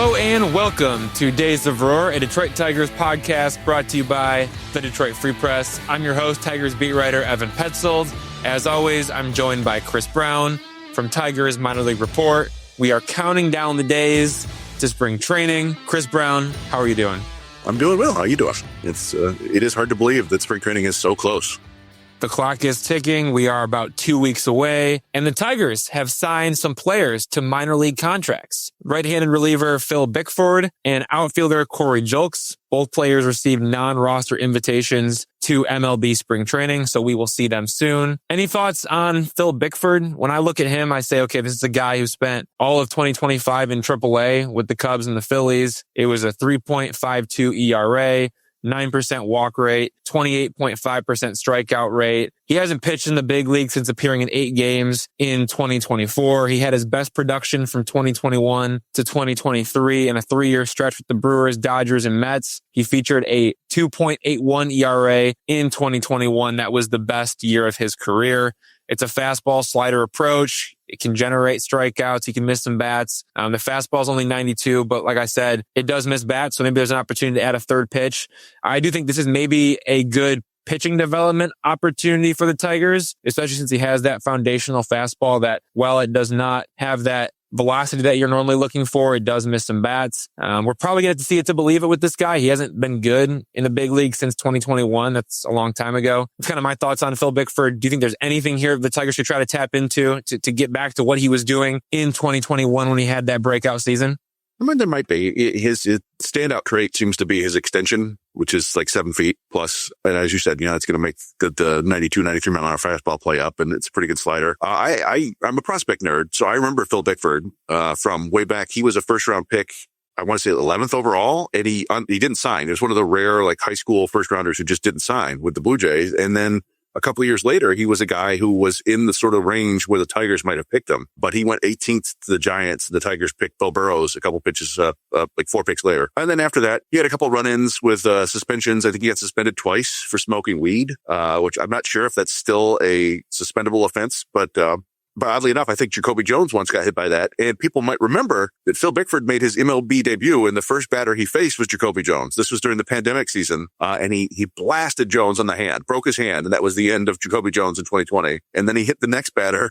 Hello and welcome to Days of Roar, a Detroit Tigers podcast brought to you by the Detroit Free Press. I'm your host, Tigers beat writer Evan Petzold. As always, I'm joined by Chris Brown from Tigers Minor League Report. We are counting down the days to spring training. Chris Brown, how are you doing? I'm doing well. How are you doing? It is hard to believe that spring training is so close. The clock is ticking. We are about 2 weeks away, and the Tigers have signed some players to minor league contracts. Right-handed reliever Phil Bickford and outfielder Corey Julks. Both players received non-roster invitations to MLB spring training, so we will see them soon. Any thoughts on Phil Bickford? When I look at him, I say, okay, this is a guy who spent all of 2025 in AAA with the Cubs and the Phillies. It was a 3.52 ERA. 9% walk rate, 28.5% strikeout rate. He hasn't pitched in the big league since appearing in 8 games in 2024. He had his best production from 2021 to 2023 in a 3-year stretch with the Brewers, Dodgers, and Mets. He featured a 2.81 ERA in 2021. That was the best year of his career. It's a fastball slider approach. It can generate strikeouts. He can miss some bats. The fastball is only 92, but like I said, it does miss bats. So maybe there's an opportunity to add a third pitch. I do think this is maybe a good pitching development opportunity for the Tigers, especially since he has that foundational fastball that, while it does not have that velocity that you're normally looking for, it does miss some bats. We're probably going to see it to believe it with this guy. He hasn't been good in the big league since 2021. That's a long time ago. That's kind of my thoughts on Phil Bickford. Do you think there's anything here the Tigers should try to tap into to get back to what he was doing in 2021 when he had that breakout season? I mean, there might be. His standout trait seems to be his extension, which is like 7 feet plus. And as you said, it's going to make the 92, 93 mile an hour fastball play up, and it's a pretty good slider. I'm a prospect nerd, so I remember Phil Bickford from way back. He was a first round pick. I want to say 11th overall, and he didn't sign. It was one of the rare like high school first rounders who just didn't sign with the Blue Jays. And then a couple of years later, he was a guy who was in the sort of range where the Tigers might have picked him, but he went 18th to the Giants. The Tigers picked Bill Burrows a couple pitches, like 4 picks later. And then after that, he had a couple run-ins with suspensions. I think he got suspended twice for smoking weed, which I'm not sure if that's still a suspendable offense, but oddly enough, I think Jahmai Jones once got hit by that. And people might remember that Phil Bickford made his MLB debut, and the first batter he faced was Jahmai Jones. This was during the pandemic season. And he blasted Jones on the hand, broke his hand. And that was the end of Jahmai Jones in 2020. And then he hit the next batter,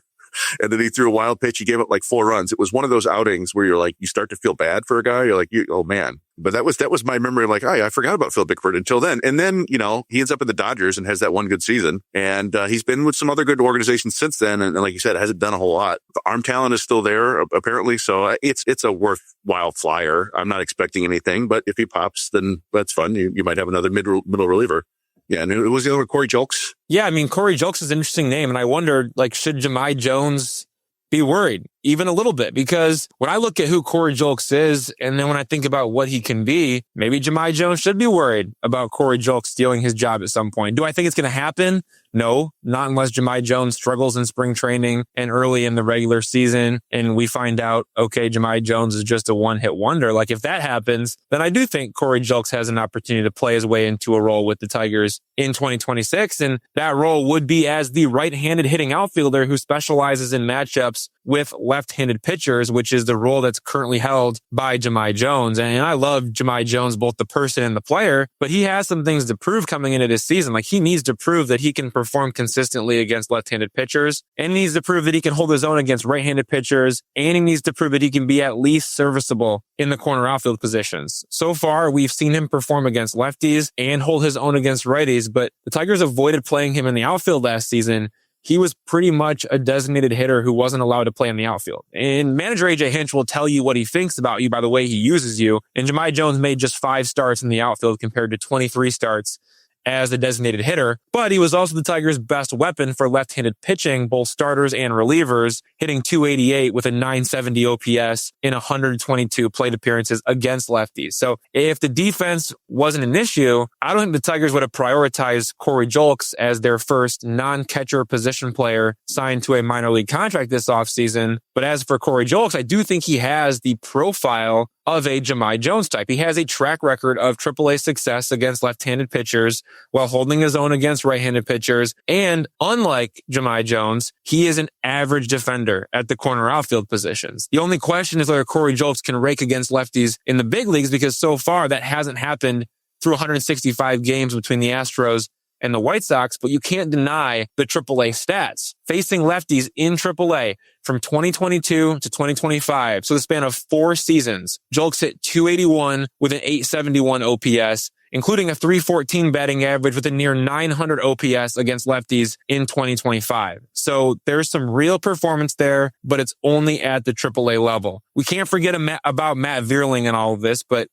and then he threw a wild pitch. He gave up like 4 runs. It was one of those outings where you're like, you start to feel bad for a guy. You're like, oh man. But that was my memory of like, I forgot about Phil Bickford until then. And then, he ends up in the Dodgers and has that one good season. And he's been with some other good organizations since then. And like you said, hasn't done a whole lot. The arm talent is still there, apparently. So it's a worthwhile flyer. I'm not expecting anything, but if he pops, then that's fun. You might have another middle reliever. Yeah, and it was the other Corey Julks. Yeah, I mean, Corey Julks is an interesting name. And I wondered, should Jahmai Jones be worried even a little bit? Because when I look at who Corey Julks is, and then when I think about what he can be, maybe Jahmai Jones should be worried about Corey Julks stealing his job at some point. Do I think it's going to happen? No, not unless Jahmai Jones struggles in spring training and early in the regular season, and we find out, okay, Jahmai Jones is just a one-hit wonder. If that happens, then I do think Corey Julks has an opportunity to play his way into a role with the Tigers in 2026, and that role would be as the right-handed hitting outfielder who specializes in matchups with left-handed pitchers, which is the role that's currently held by Jahmai Jones. And I love Jahmai Jones, both the person and the player, but he has some things to prove coming into this season. He needs to prove that he can perform consistently against left-handed pitchers, and he needs to prove that he can hold his own against right-handed pitchers, and he needs to prove that he can be at least serviceable in the corner outfield positions. So far, we've seen him perform against lefties and hold his own against righties, but the Tigers avoided playing him in the outfield last season. He was pretty much a designated hitter who wasn't allowed to play in the outfield. And manager AJ Hinch will tell you what he thinks about you by the way he uses you. And Jahmai Jones made just 5 starts in the outfield compared to 23 starts as a designated hitter, but he was also the Tigers' best weapon for left-handed pitching, both starters and relievers, hitting .288 with a .970 OPS in 122 plate appearances against lefties. So if the defense wasn't an issue, I don't think the Tigers would have prioritized Corey Julks as their first non-catcher position player signed to a minor league contract this offseason. But as for Corey Julks, I do think he has the profile of a Jahmai Jones type. He has a track record of AAA success against left-handed pitchers while holding his own against right-handed pitchers. And unlike Jahmai Jones, he is an average defender at the corner outfield positions. The only question is whether Corey Julks can rake against lefties in the big leagues, because so far that hasn't happened through 165 games between the Astros and the White Sox, but you can't deny the AAA stats. Facing lefties in AAA from 2022 to 2025, so the span of 4 seasons, Julks hit .281 with an .871 OPS, including a .314 batting average with a near .900 OPS against lefties in 2025. So there's some real performance there, but it's only at the AAA level. We can't forget about Matt Vierling and all of this, but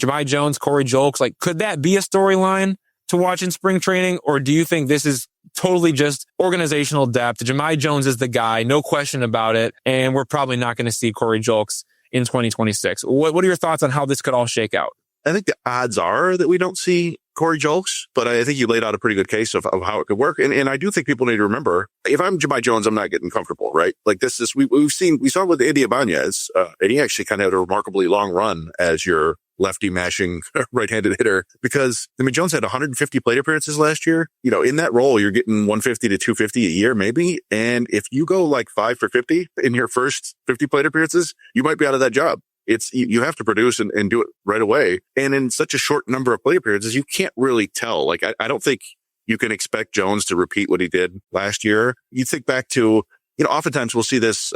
Jahmai Jones, Corey Julks, like, could that be a storyline to watch in spring training? Or do you think this is totally just organizational depth? Jahmai Jones is the guy, no question about it. And we're probably not going to see Corey Julks in 2026. What are your thoughts on how this could all shake out? I think the odds are that we don't see Corey Julks, but I think you laid out a pretty good case of how it could work. And I do think people need to remember, if I'm Jahmai Jones, I'm not getting comfortable, right? Like this is, we saw it with Andy Ibanez, and he actually kind of had a remarkably long run as your lefty mashing right-handed hitter, because Jones had 150 plate appearances last year. In that role, you're getting 150 to 250 a year, maybe. And if you go like 5 for 50 in your first 50 plate appearances, you might be out of that job. You have to produce and do it right away. And in such a short number of plate appearances, you can't really tell. Like, I don't think you can expect Jones to repeat what he did last year. You think back to, oftentimes we'll see this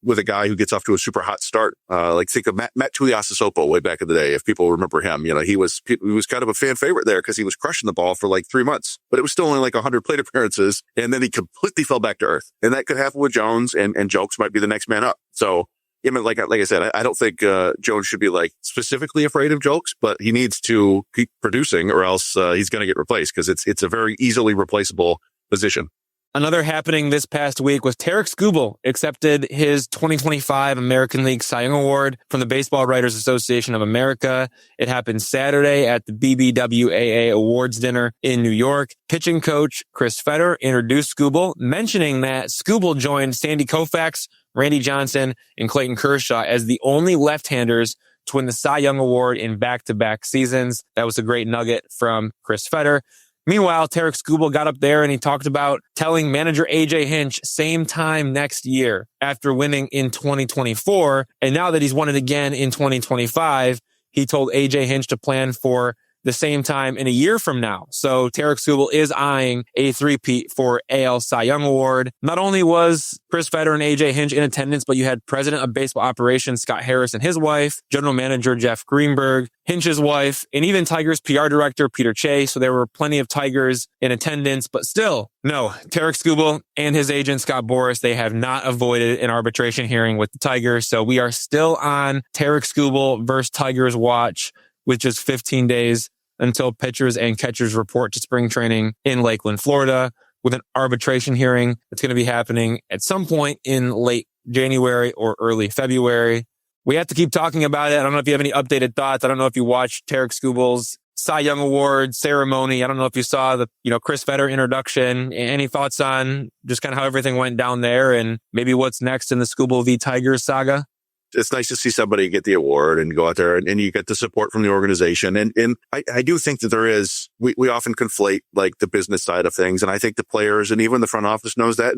with a guy who gets off to a super hot start. Like think of Matt Tuiasosopo way back in the day, if people remember him. He was kind of a fan favorite there because he was crushing the ball for like 3 months, but it was still only like 100 plate appearances, and then he completely fell back to earth. And that could happen with Jones, and Julks might be the next man up. So, like I said, I don't think Jones should be like specifically afraid of Julks, but he needs to keep producing, or else he's going to get replaced, because it's a very easily replaceable position. Another happening this past week was Tarik Skubal accepted his 2025 American League Cy Young Award from the Baseball Writers Association of America. It happened Saturday at the BBWAA Awards dinner in New York. Pitching coach Chris Fetter introduced Skubal, mentioning that Skubal joined Sandy Koufax, Randy Johnson, and Clayton Kershaw as the only left-handers to win the Cy Young Award in back-to-back seasons. That was a great nugget from Chris Fetter. Meanwhile, Tarik Skubal got up there and he talked about telling manager AJ Hinch same time next year after winning in 2024. And now that he's won it again in 2025, he told AJ Hinch to plan for the same time in a year from now. So Tarik Skubal is eyeing a three-peat for AL Cy Young Award. Not only was Chris Fetter and AJ Hinch in attendance, but you had President of Baseball Operations Scott Harris and his wife, General Manager Jeff Greenberg, Hinch's wife, and even Tigers PR Director Peter Chase. So there were plenty of Tigers in attendance, but still, no, Tarik Skubal and his agent Scott Boras, they have not avoided an arbitration hearing with the Tigers. So we are still on Tarik Skubal versus Tigers watch, with just 15 days until pitchers and catchers report to spring training in Lakeland, Florida, with an arbitration hearing that's going to be happening at some point in late January or early February. We have to keep talking about it. I don't know if you have any updated thoughts. I don't know if you watched Tarik Skubal's Cy Young Award ceremony. I don't know if you saw the, Chris Fetter introduction. Any thoughts on just kind of how everything went down there and maybe what's next in the Skubal v. Tigers saga? It's nice to see somebody get the award and go out there and you get the support from the organization. And I do think that we often conflate like the business side of things. And I think the players and even the front office knows that.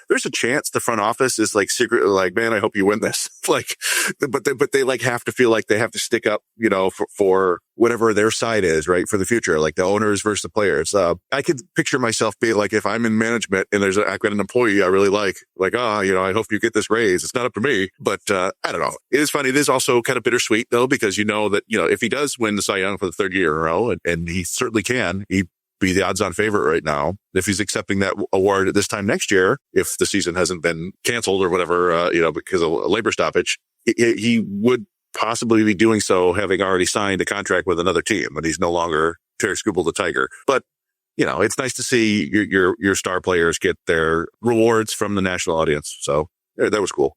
There's a chance the front office is like secretly like, man, I hope you win this. But they like have to feel like they have to stick up, for whatever their side is, right? For the future, like the owners versus the players. I could picture myself being like, if I'm in management and I've got an employee I really like, I hope you get this raise. It's not up to me, but, I don't know. It is funny. It is also kind of bittersweet though, because that, if he does win the Cy Young for the third year in a row, and he certainly can, he'd be the odds on favorite right now. If he's accepting that award at this time next year, if the season hasn't been canceled or whatever, because of a labor stoppage, he would possibly be doing so having already signed a contract with another team, and he's no longer Tarik Skubal the Tiger. But, it's nice to see your star players get their rewards from the national audience. So that was cool.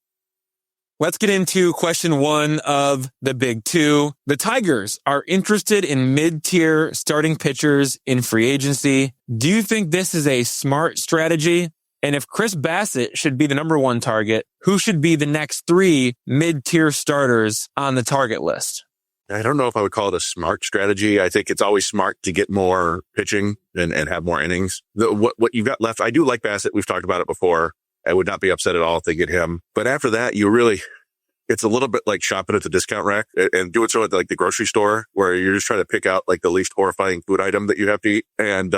Let's get into question one of the big two. The Tigers are interested in mid-tier starting pitchers in free agency. Do you think this is a smart strategy? And if Chris Bassitt should be the number one target, who should be the next 3 mid-tier starters on the target list? I don't know if I would call it a smart strategy. I think it's always smart to get more pitching and have more innings. What you've got left, I do like Bassitt. We've talked about it before. I would not be upset at all if they get him. But after that, it's a little bit like shopping at the discount rack and doing so at like the grocery store where you're just trying to pick out like the least horrifying food item that you have to eat. And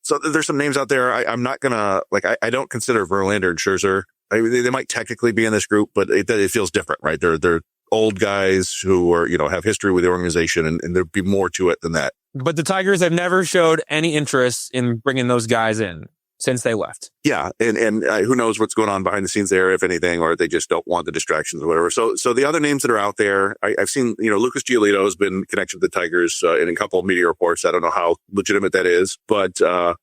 so there's some names out there. I'm not going to I don't consider Verlander and Scherzer. They might technically be in this group, but it feels different, right? They're old guys who are, have history with the organization and there'd be more to it than that. But the Tigers have never showed any interest in bringing those guys in since they left. Yeah. And who knows what's going on behind the scenes there, if anything, or they just don't want the distractions or whatever. So the other names that are out there, I've seen, Lucas Giolito has been connected with the Tigers in a couple of media reports. I don't know how legitimate that is, but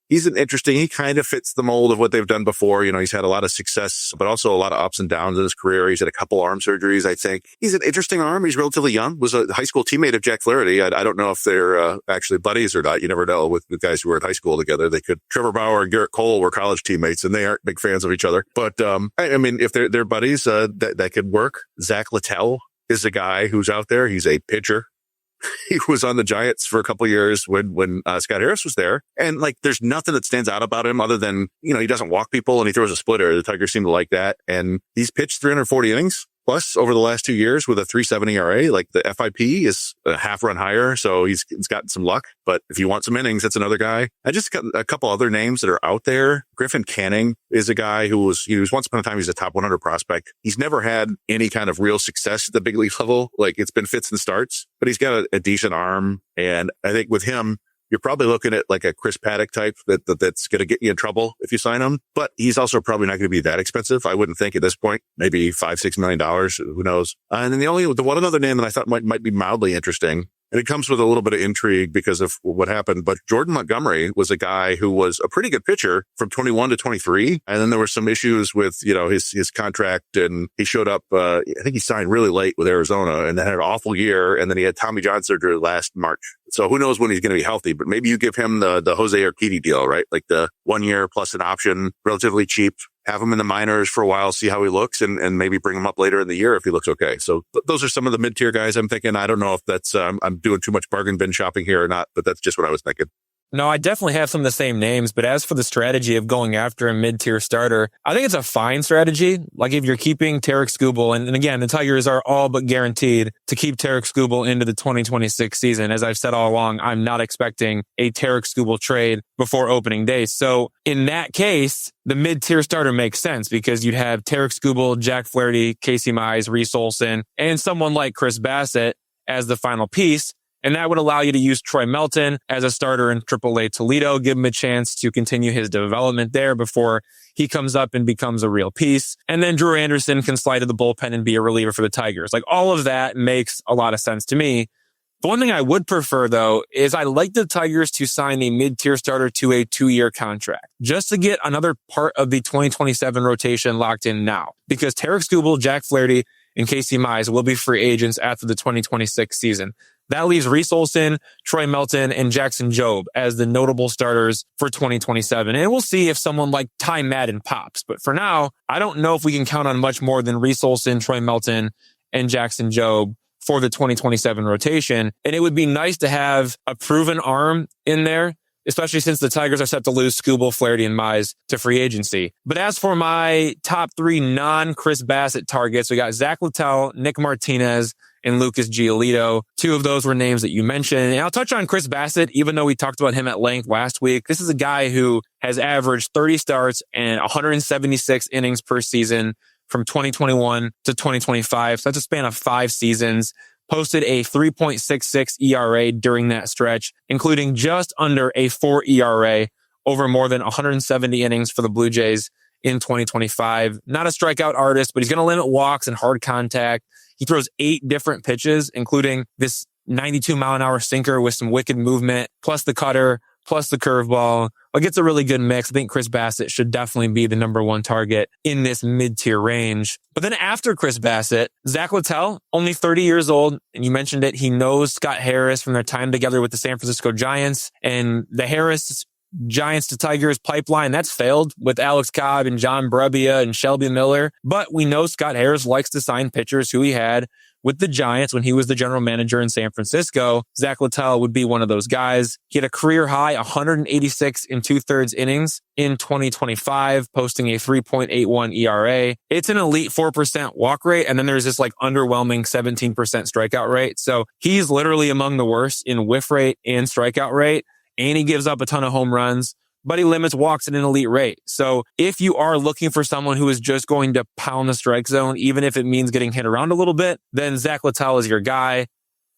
he's he kind of fits the mold of what they've done before. He's had a lot of success, but also a lot of ups and downs in his career. He's had a couple arm surgeries, I think. He's an interesting arm. He's relatively young, was a high school teammate of Jack Flaherty. I don't know if they're actually buddies or not. You never know with guys who were at high school together. Trevor Bauer and Garrett Cole were college teammates and they aren't big fans of each other. But if they're buddies, that could work. Zach Littell is a guy who's out there. He's a pitcher. He was on the Giants for a couple of years when Scott Harris was there. And there's nothing that stands out about him other than, he doesn't walk people and he throws a splitter. The Tigers seem to like that. And he's pitched 340 innings plus over the last 2 years with a 3.70 ERA. The FIP is a half run higher. So he's gotten some luck. But if you want some innings, that's another guy. I just got a couple other names that are out there. Griffin Canning is a guy he was once upon a time, he's a top 100 prospect. He's never had any kind of real success at the big league level. It's been fits and starts, but he's got a decent arm. And I think with him, you're probably looking at a Chris Paddock type that's going to get you in trouble if you sign him. But he's also probably not going to be that expensive. I wouldn't think at this point, maybe $5-6 million. Who knows? And then the one other name that I thought might be mildly interesting, and it comes with a little bit of intrigue because of what happened. But Jordan Montgomery was a guy who was a pretty good pitcher from 21 to 23. And then there were some issues with, his contract, and he showed up, I think he signed really late with Arizona and then had an awful year. And then he had Tommy John surgery last March. So who knows when he's going to be healthy, but maybe you give him the Jose Urquidy deal, right? The 1 year plus an option, relatively cheap. Have him in the minors for a while, see how he looks, and maybe bring him up later in the year if he looks okay. So those are some of the mid-tier guys I'm thinking. I don't know if that's, I'm doing too much bargain bin shopping here or not, but that's just what I was thinking. No, I definitely have some of the same names, but as for the strategy of going after a mid-tier starter, I think it's a fine strategy. If you're keeping Tarik Skubal, and again, the Tigers are all but guaranteed to keep Tarik Skubal into the 2026 season. As I've said all along, I'm not expecting a Tarik Skubal trade before opening day. So in that case, the mid-tier starter makes sense because you'd have Tarik Skubal, Jack Flaherty, Casey Mize, Reese Olson, and someone like Chris Bassitt as the final piece. And that would allow you to use Troy Melton as a starter in AAA Toledo, give him a chance to continue his development there before he comes up and becomes a real piece. And then Drew Anderson can slide to the bullpen and be a reliever for the Tigers. All of that makes a lot of sense to me. The one thing I would prefer, though, is I like the Tigers to sign a mid-tier starter to a 2-year contract just to get another part of the 2027 rotation locked in now. Because Tarik Skubal, Jack Flaherty, and Casey Mize will be free agents after the 2026 season. That leaves Reese Olson, Troy Melton, and Jackson Jobe as the notable starters for 2027. And we'll see if someone like Ty Madden pops. But for now, I don't know if we can count on much more than Reese Olson, Troy Melton, and Jackson Jobe for the 2027 rotation. And it would be nice to have a proven arm in there, especially since the Tigers are set to lose Skubal, Flaherty, and Mize to free agency. But as for my top 3 non-Chris Bassitt targets, we got Zach Littell, Nick Martinez, and Lucas Giolito. 2 of those were names that you mentioned. And I'll touch on Chris Bassitt, even though we talked about him at length last week. This is a guy who has averaged 30 starts and 176 innings per season from 2021 to 2025. So that's a span of 5 seasons. Posted a 3.66 ERA during that stretch, including just under a 4 ERA over more than 170 innings for the Blue Jays in 2025. Not a strikeout artist, but he's going to limit walks and hard contact. He throws 8 different pitches, including this 92-mile-an-hour sinker with some wicked movement, plus the cutter, plus the curveball. It's a really good mix. I think Chris Bassitt should definitely be the number 1 target in this mid-tier range. But then after Chris Bassitt, Zach Littell, only 30 years old, and you mentioned it, he knows Scott Harris from their time together with the San Francisco Giants, and the Harris Giants to Tigers pipeline, that's failed with Alex Cobb and John Brebbia and Shelby Miller. But we know Scott Harris likes to sign pitchers who he had with the Giants when he was the general manager in San Francisco. Zach Littell would be one of those guys. He had a career high 186 and 2/3 innings in 2025, posting a 3.81 ERA. It's an elite 4% walk rate. And then there's this like underwhelming 17% strikeout rate. So he's literally among the worst in whiff rate and strikeout rate. And he gives up a ton of home runs, but he limits walks at an elite rate. So if you are looking for someone who is just going to pound the strike zone, even if it means getting hit around a little bit, then Zach Littell is your guy.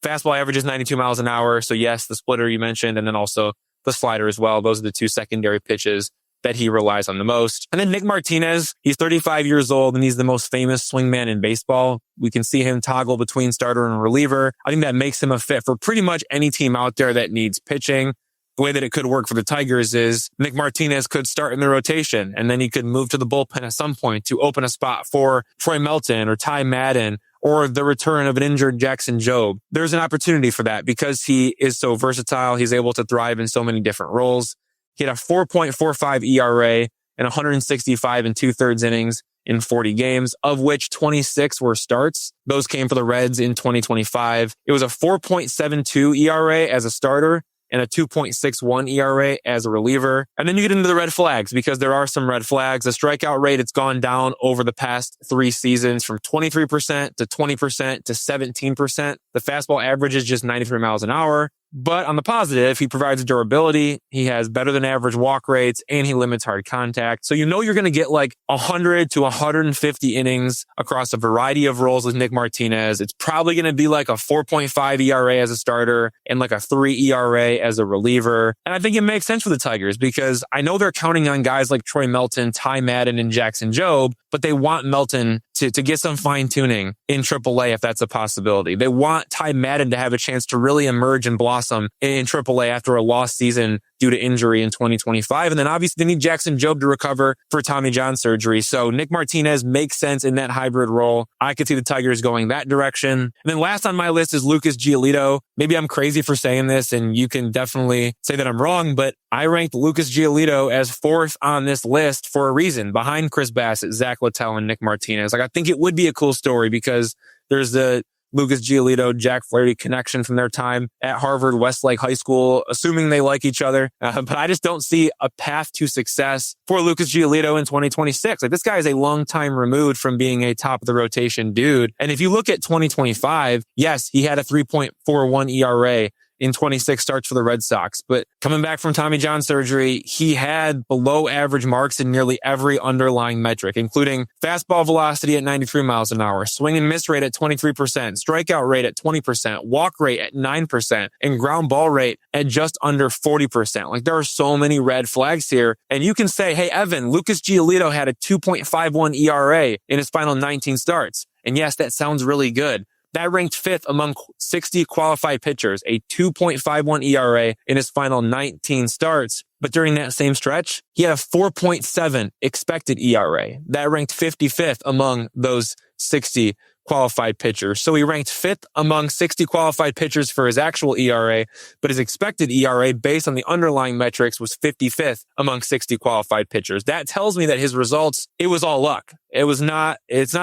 Fastball averages 92 miles an hour. So yes, the splitter you mentioned, and then also the slider as well. Those are the two secondary pitches that he relies on the most. And then Nick Martinez, he's 35 years old and he's the most famous swingman in baseball. We can see him toggle between starter and reliever. I think that makes him a fit for pretty much any team out there that needs pitching. The way that it could work for the Tigers is Nick Martinez could start in the rotation and then he could move to the bullpen at some point to open a spot for Troy Melton or Ty Madden or the return of an injured Jackson Jobe. There's an opportunity for that because he is so versatile. He's able to thrive in so many different roles. He had a 4.45 ERA and 165 and 2/3 innings in 40 games, of which 26 were starts. Those came for the Reds in 2025. It was a 4.72 ERA as a starter and a 2.61 ERA as a reliever. And then you get into the red flags because there are some red flags. The strikeout rate, it's gone down over the past 3 seasons from 23% to 20% to 17%. The fastball average is just 93 miles an hour. But on the positive, he provides durability, he has better than average walk rates, and he limits hard contact. So you know you're going to get like 100 to 150 innings across a variety of roles with Nick Martinez. It's probably going to be like a 4.5 ERA as a starter and like a 3 ERA as a reliever. And I think it makes sense for the Tigers because I know they're counting on guys like Troy Melton, Ty Madden, and Jackson Jobe, but they want Melton to get some fine tuning in AAA if that's a possibility. They want Ty Madden to have a chance to really emerge and blossom in AAA after a lost season due to injury in 2025. And then obviously they need Jackson Jobe to recover for Tommy John surgery. So Nick Martinez makes sense in that hybrid role. I could see the Tigers going that direction. And then last on my list is Lucas Giolito. Maybe I'm crazy for saying this and you can definitely say that I'm wrong, but I ranked Lucas Giolito as 4th on this list for a reason, behind Chris Bassitt, Zach Littell, and Nick Martinez. Like I think it would be a cool story because there's the Lucas Giolito, Jack Flaherty connection from their time at Harvard Westlake High School, assuming they like each other. But I just don't see a path to success for Lucas Giolito in 2026. Like this guy is a long time removed from being a top of the rotation dude. And if you look at 2025, yes, he had a 3.41 ERA in 26 starts for the Red Sox. But coming back from Tommy John surgery, he had below average marks in nearly every underlying metric, including fastball velocity at 93 miles an hour, swing and miss rate at 23%, strikeout rate at 20%, walk rate at 9%, and ground ball rate at just under 40%. Like there are so many red flags here. And you can say, hey, Evan, Lucas Giolito had a 2.51 ERA in his final 19 starts. And yes, that sounds really good. That ranked 5th among 60 qualified pitchers, a 2.51 ERA in his final 19 starts. But during that same stretch, he had a 4.7 expected ERA. That ranked 55th among those 60 qualified pitchers. So he ranked 5th among 60 qualified pitchers for his actual ERA, but his expected ERA based on the underlying metrics was 55th among 60 qualified pitchers. That tells me that his results, it was all luck. It's not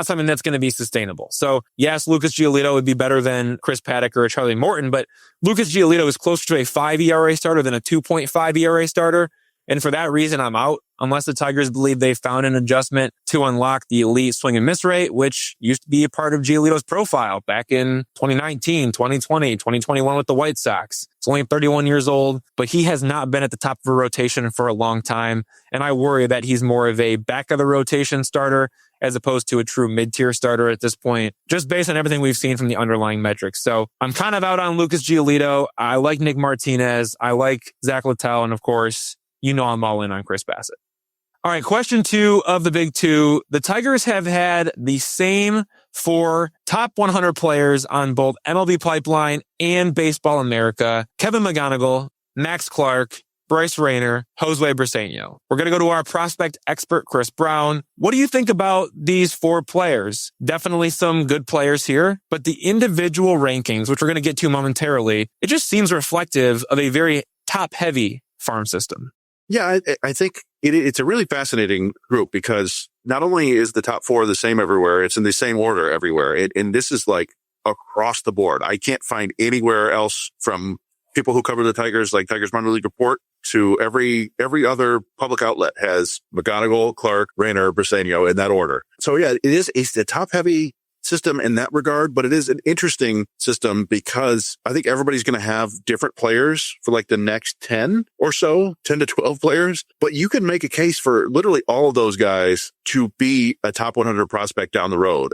something that's going to be sustainable. So yes, Lucas Giolito would be better than Chris Paddock or Charlie Morton, but Lucas Giolito is closer to a 5 ERA starter than a 2.5 ERA starter. And for that reason, I'm out unless the Tigers believe they found an adjustment to unlock the elite swing and miss rate, which used to be a part of Giolito's profile back in 2019, 2020, 2021 with the White Sox. It's only 31 years old, but he has not been at the top of a rotation for a long time. And I worry that he's more of a back of the rotation starter as opposed to a true mid-tier starter at this point, just based on everything we've seen from the underlying metrics. So I'm kind of out on Lucas Giolito. I like Nick Martinez. I like Zach Littell. And of course, you know I'm all in on Chris Bassitt. All right, question 2 of the big 2. The Tigers have had the same 4 top 100 players on both MLB Pipeline and Baseball America: Kevin McGonigle, Max Clark, Bryce Rayner, Josue Briceño. We're going to go to our prospect expert, Chris Brown. What do you think about these 4 players? Definitely some good players here, but the individual rankings, which we're going to get to momentarily, it just seems reflective of a very top-heavy farm system. Yeah, I think it's a really fascinating group because not only is the top four the same everywhere, it's in the same order everywhere. And this is like across the board. I can't find anywhere else from people who cover the Tigers, like Tigers Minor League Report, to every other public outlet has McGonigle, Clark, Rayner, Briceño in that order. So yeah, it's a top heavy system in that regard, but it is an interesting system because I think everybody's going to have different players for like the next 10 or so, 10 to 12 players, but you can make a case for literally all of those guys to be a top 100 prospect down the road.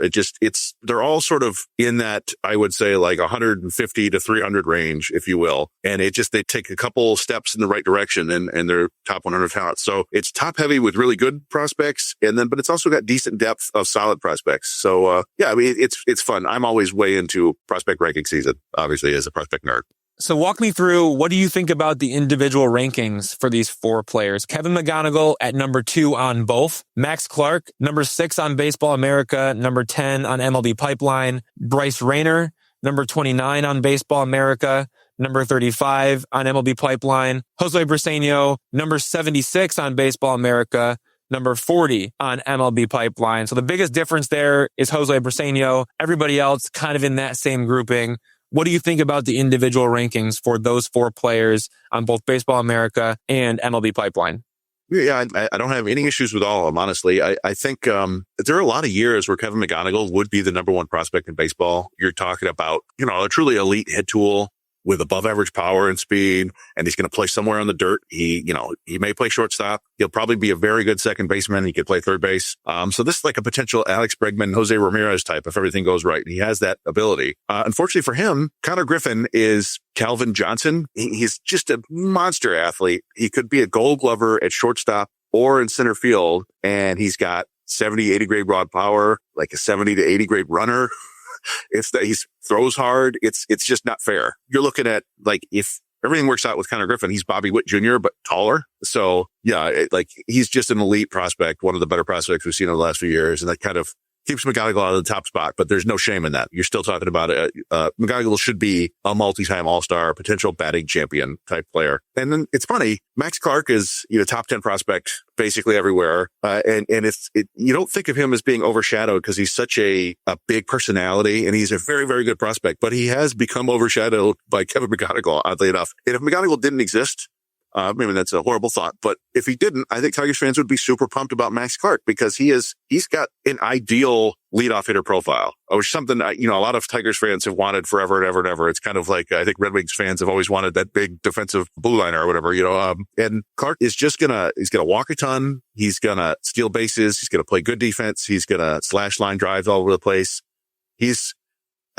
They're all sort of in that, I would say like 150 to 300 range, if you will. And they take a couple steps in the right direction and they're top 100 talent. So it's top heavy with really good prospects. But it's also got decent depth of solid prospects. So, yeah, I mean, it's fun. I'm always way into prospect ranking season, obviously, as a prospect nerd. So walk me through, what do you think about the individual rankings for these four players? Kevin McGonigle at number 2 on both. Max Clark, number 6 on Baseball America, number 10 on MLB Pipeline. Bryce Rayner, number 29 on Baseball America, number 35 on MLB Pipeline. Josue Briceño, number 76 on Baseball America, number 40 on MLB Pipeline. So the biggest difference there is Josue Briceño. Everybody else kind of in that same grouping. What do you think about the individual rankings for those four players on both Baseball America and MLB Pipeline? Yeah, I don't have any issues with all of them, honestly. I think there are a lot of years where Kevin McGonigle would be the number one prospect in baseball. You're talking about, a truly elite hit tool with above average power and speed, and he's going to play somewhere on the dirt. He may play shortstop. He'll probably be a very good second baseman. He could play third base. So this is like a potential Alex Bregman, Jose Ramirez type if everything goes right. And he has that ability. Unfortunately for him, Connor Griffin is Calvin Johnson. He's just a monster athlete. He could be a Gold Glover at shortstop or in center field, and he's got 70, 80 grade raw power, like a 70 to 80 grade runner. It's that he throws hard. It's just not fair. You're looking at like, if everything works out with Connor Griffin, he's Bobby Witt Jr., but taller. So yeah, he's just an elite prospect, one of the better prospects we've seen over the last few years. And that kind of keeps McGonigle out of the top spot, but there's no shame in that. You're still talking about it. McGonigle should be a multi-time all-star, potential batting champion type player. And then it's funny, Max Clark is, top 10 prospect basically everywhere. You don't think of him as being overshadowed because he's such a big personality and he's a very, very good prospect, but he has become overshadowed by Kevin McGonigle, oddly enough. And if McGonigle didn't exist, maybe that's a horrible thought, but if he didn't, I think Tigers fans would be super pumped about Max Clark because he's got an ideal leadoff hitter profile, which is something, a lot of Tigers fans have wanted forever and ever and ever. It's kind of like, I think Red Wings fans have always wanted that big defensive blue liner or whatever, and Clark is he's going to walk a ton. He's going to steal bases. He's going to play good defense. He's going to slash line drives all over the place.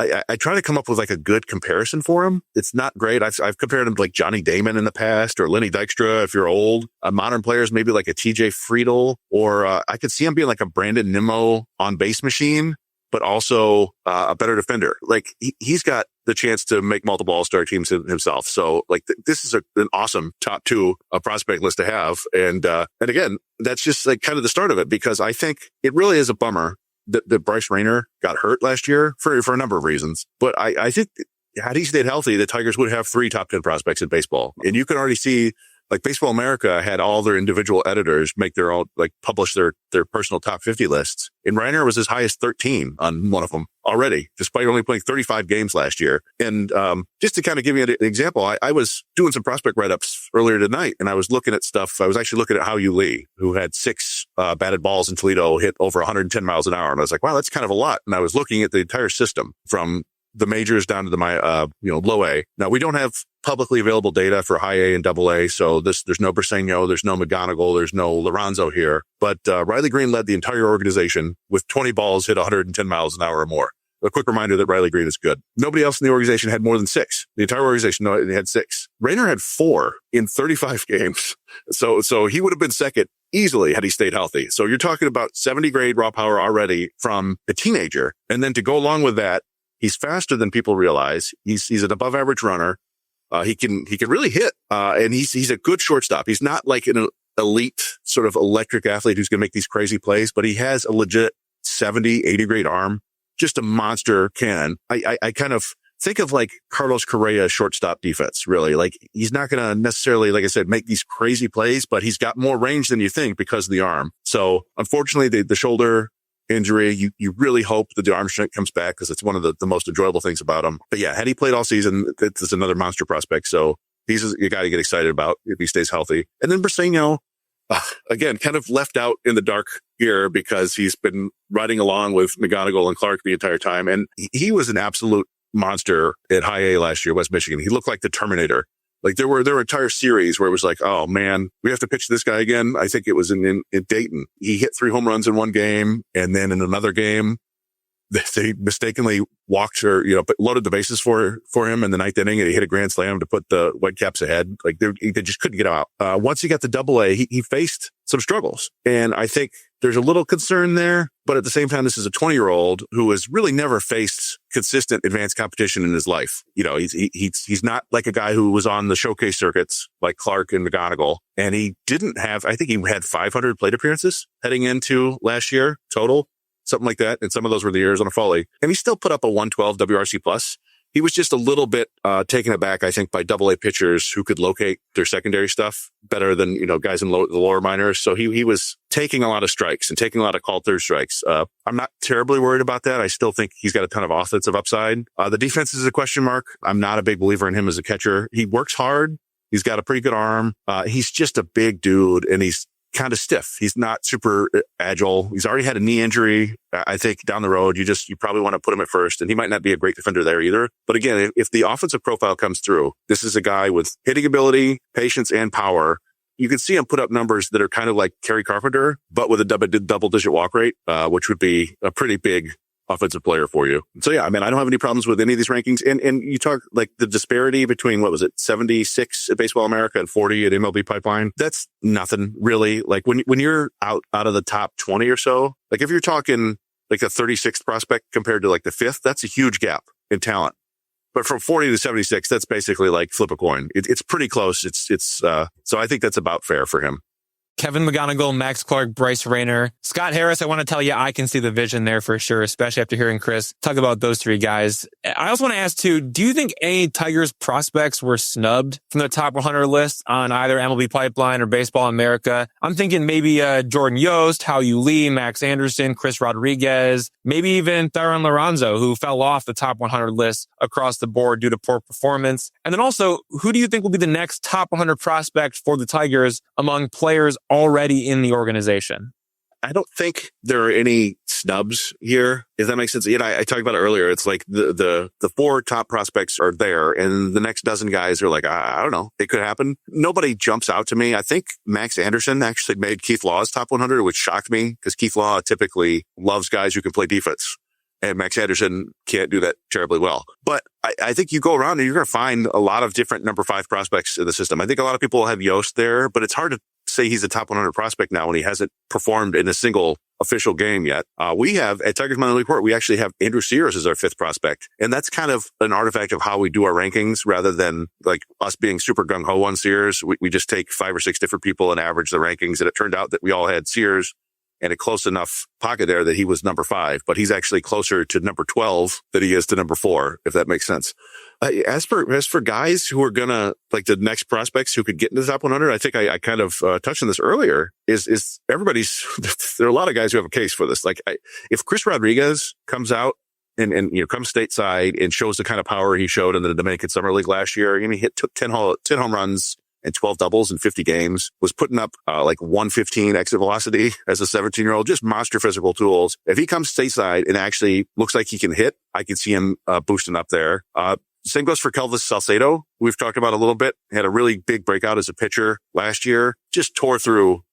I try to come up with like a good comparison for him. It's not great. I've compared him to like Johnny Damon in the past or Lenny Dykstra if you're old. Modern players, maybe like a TJ Friedel, or I could see him being like a Brandon Nimmo on base machine, but also a better defender. Like he's got the chance to make multiple all-star teams himself. So like this is an awesome top 2 prospect list to have. And again, that's just like kind of the start of it because I think it really is a bummer that Bryce Rayner got hurt last year for a number of reasons. But I think had he stayed healthy, the Tigers would have 3 top 10 prospects in baseball. And you can already see, like Baseball America had all their individual editors make their own, like publish their personal top 50 lists. And Rayner was as high as 13 on one of them already, despite only playing 35 games last year. And just to kind of give you an example, I was doing some prospect write-ups earlier tonight, and I was looking at stuff. I was actually looking at Hao-Yu Lee, who had 6 batted balls in Toledo, hit over 110 miles an hour. And I was like, wow, that's kind of a lot. And I was looking at the entire system from the majors down to the low A. Now, we don't have publicly available data for high A and double A. So there's no Briceño, there's no McGonigle, there's no Lorenzo here. But Riley Green led the entire organization with 20 balls hit 110 miles an hour or more. A quick reminder that Riley Green is good. Nobody else in the organization had more than 6. The entire organization had 6. Rayner had 4 in 35 games. So he would have been second easily had he stayed healthy. So you're talking about 70 grade raw power already from a teenager. And then to go along with that, he's faster than people realize. He's an above average runner. He can really hit. And he's a good shortstop. He's not like an elite sort of electric athlete who's going to make these crazy plays, but he has a legit 70, 80 grade arm. Just a monster cannon. I kind of think of like Carlos Correa shortstop defense, really. Like he's not going to necessarily, like I said, make these crazy plays, but he's got more range than you think because of the arm. So unfortunately, the shoulder injury, you really hope that the arm strength comes back because it's one of the most enjoyable things about him. But yeah, had he played all season, it's another monster prospect. So he's a guy to get excited about if he stays healthy. And then Briceño, again, kind of left out in the dark here because he's been riding along with McGonigle and Clark the entire time. And he was an absolute monster at high A last year, West Michigan. He looked like the Terminator. Like there were entire series where it was like, oh man, we have to pitch this guy again. I think it was in Dayton. He hit 3 home runs in one game. And then in another game, they mistakenly walked or, loaded the bases for him in the 9th inning, and he hit a grand slam to put the Whitecaps ahead. Like they just couldn't get out. Once he got to Double A, he faced some struggles. And I think there's a little concern there, but at the same time, this is a 20-year-old who has really never faced consistent advanced competition in his life. He's not like a guy who was on the showcase circuits like Clark and McGonigle. And he didn't have, I think he had 500 plate appearances heading into last year total. Something like that. And some of those were the Arizona Fall League. And he still put up a 112 WRC plus. He was just a little bit taken aback, I think, by Double A pitchers who could locate their secondary stuff better than, guys in the lower minors. So he was taking a lot of strikes and taking a lot of called third strikes. I'm not terribly worried about that. I still think he's got a ton of offensive upside. The defense is a question mark. I'm not a big believer in him as a catcher. He works hard. He's got a pretty good arm. He's just a big dude, and he's kind of stiff. He's not super agile. He's already had a knee injury. I think down the road, you probably want to put him at first, and he might not be a great defender there either. But again, if the offensive profile comes through, this is a guy with hitting ability, patience, and power. You can see him put up numbers that are kind of like Kerry Carpenter, but with a double-digit walk rate, which would be a pretty big offensive player for you. So yeah, I don't have any problems with any of these rankings. And you talk like the disparity between, 76 at Baseball America and 40 at MLB Pipeline. That's nothing really. Like when you're out of the top 20 or so, like if you're talking like a 36th prospect compared to like the 5th, that's a huge gap in talent. But from 40 to 76, that's basically like flip a coin. It's pretty close. So I think that's about fair for him. Kevin McGonigle, Max Clark, Bryce Rayner, Scott Harris. I want to tell you, I can see the vision there for sure, especially after hearing Chris talk about those 3 guys. I also want to ask too, do you think any Tigers prospects were snubbed from the top 100 list on either MLB Pipeline or Baseball America? I'm thinking maybe Jordan Yost, Hao-Yu Lee, Max Anderson, Chris Rodriguez, maybe even Theron Lorenzo, who fell off the top 100 list across the board due to poor performance. And then also, who do you think will be the next top 100 prospect for the Tigers among players already in the organization? I don't think there are any snubs here, if that makes sense. I talked about it earlier. It's like the 4 top prospects are there, and the next dozen guys are like, I don't know, it could happen. Nobody jumps out to me. I think Max Anderson actually made Keith Law's top 100, which shocked me because Keith Law typically loves guys who can play defense. And Max Anderson can't do that terribly well. But I think you go around and you're going to find a lot of different number 5 prospects in the system. I think a lot of people have Yost there, but it's hard to say he's a top 100 prospect now when he hasn't performed in a single official game yet. We have, at Tigers Monthly Report, we actually have Andrew Sears as our 5th prospect. And that's kind of an artifact of how we do our rankings rather than like us being super gung-ho on Sears. We just take 5 or 6 different people and average the rankings. And it turned out that we all had Sears and a close enough pocket there that he was number 5, but he's actually closer to number 12 than he is to number 4, if that makes sense. As for guys who are gonna, like the next prospects who could get into the top 100, I think I kind of touched on this earlier, is everybody's, there are a lot of guys who have a case for this. Like if Chris Rodriguez comes out and comes stateside and shows the kind of power he showed in the Dominican Summer League last year, he took 10 home runs and 12 doubles in 50 games, was putting up like 115 exit velocity as a 17-year-old, just monster physical tools. If he comes stateside and actually looks like he can hit, I can see him boosting up there. Same goes for Kelvis Salcedo. We've talked about a little bit. Had a really big breakout as a pitcher last year. Just tore through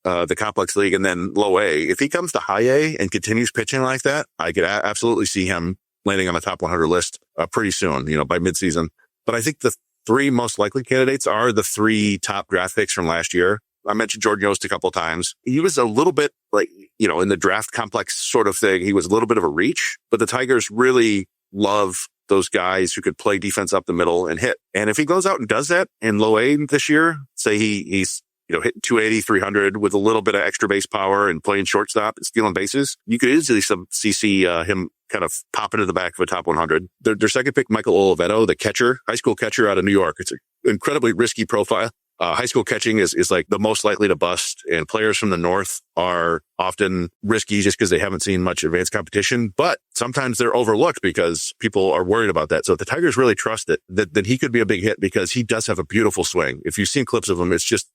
the complex league and then low A. If he comes to high A and continues pitching like that, I could absolutely see him landing on the top 100 list pretty soon, by midseason. But I think the 3 most likely candidates are the 3 top draft picks from last year. I mentioned Jordan Yost a couple of times. He was a little bit like, in the draft complex sort of thing, he was a little bit of a reach, but the Tigers really love those guys who could play defense up the middle and hit. And if he goes out and does that in low A this year, say he's hitting 280, 300 with a little bit of extra base power and playing shortstop and stealing bases, you could easily see him kind of pop into the back of a top 100. Their second pick, Michael Oliveto, the catcher, high school catcher out of New York. It's an incredibly risky profile. High school catching is like the most likely to bust, and players from the North are often risky just because they haven't seen much advanced competition, but sometimes they're overlooked because people are worried about that. So if the Tigers really trust it, then he could be a big hit because he does have a beautiful swing. If you've seen clips of him, it's just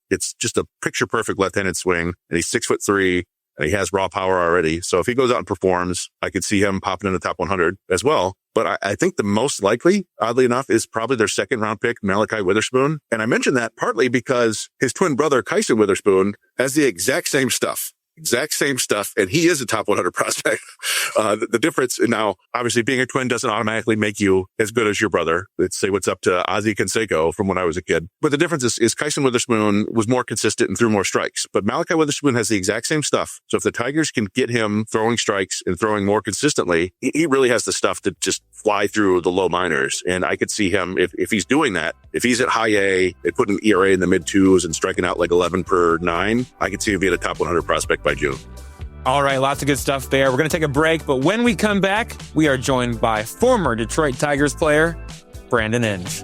a picture perfect left-handed swing, and he's 6'3", and he has raw power already. So if he goes out and performs, I could see him popping in the top 100 as well. But I think the most likely, oddly enough, is probably their second round pick, Malachi Witherspoon. And I mention that partly because his twin brother, Kyson Witherspoon, has the exact same stuff. And he is a top 100 prospect. The difference now, obviously being a twin doesn't automatically make you as good as your brother. Let's say what's up to Ozzie Canseco from when I was a kid. But the difference is Kyson Witherspoon was more consistent and threw more strikes. But Malachi Witherspoon has the exact same stuff. So if the Tigers can get him throwing strikes and throwing more consistently, he really has the stuff to just fly through the low minors. And I could see him, if he's doing that, if he's at high A, they put an ERA in the mid twos and striking out like 11 per 9, I could see him being a top 100 prospect by June. All right, lots of good stuff there. We're going to take a break, but when we come back, we are joined by former Detroit Tigers player, Brandon Inge.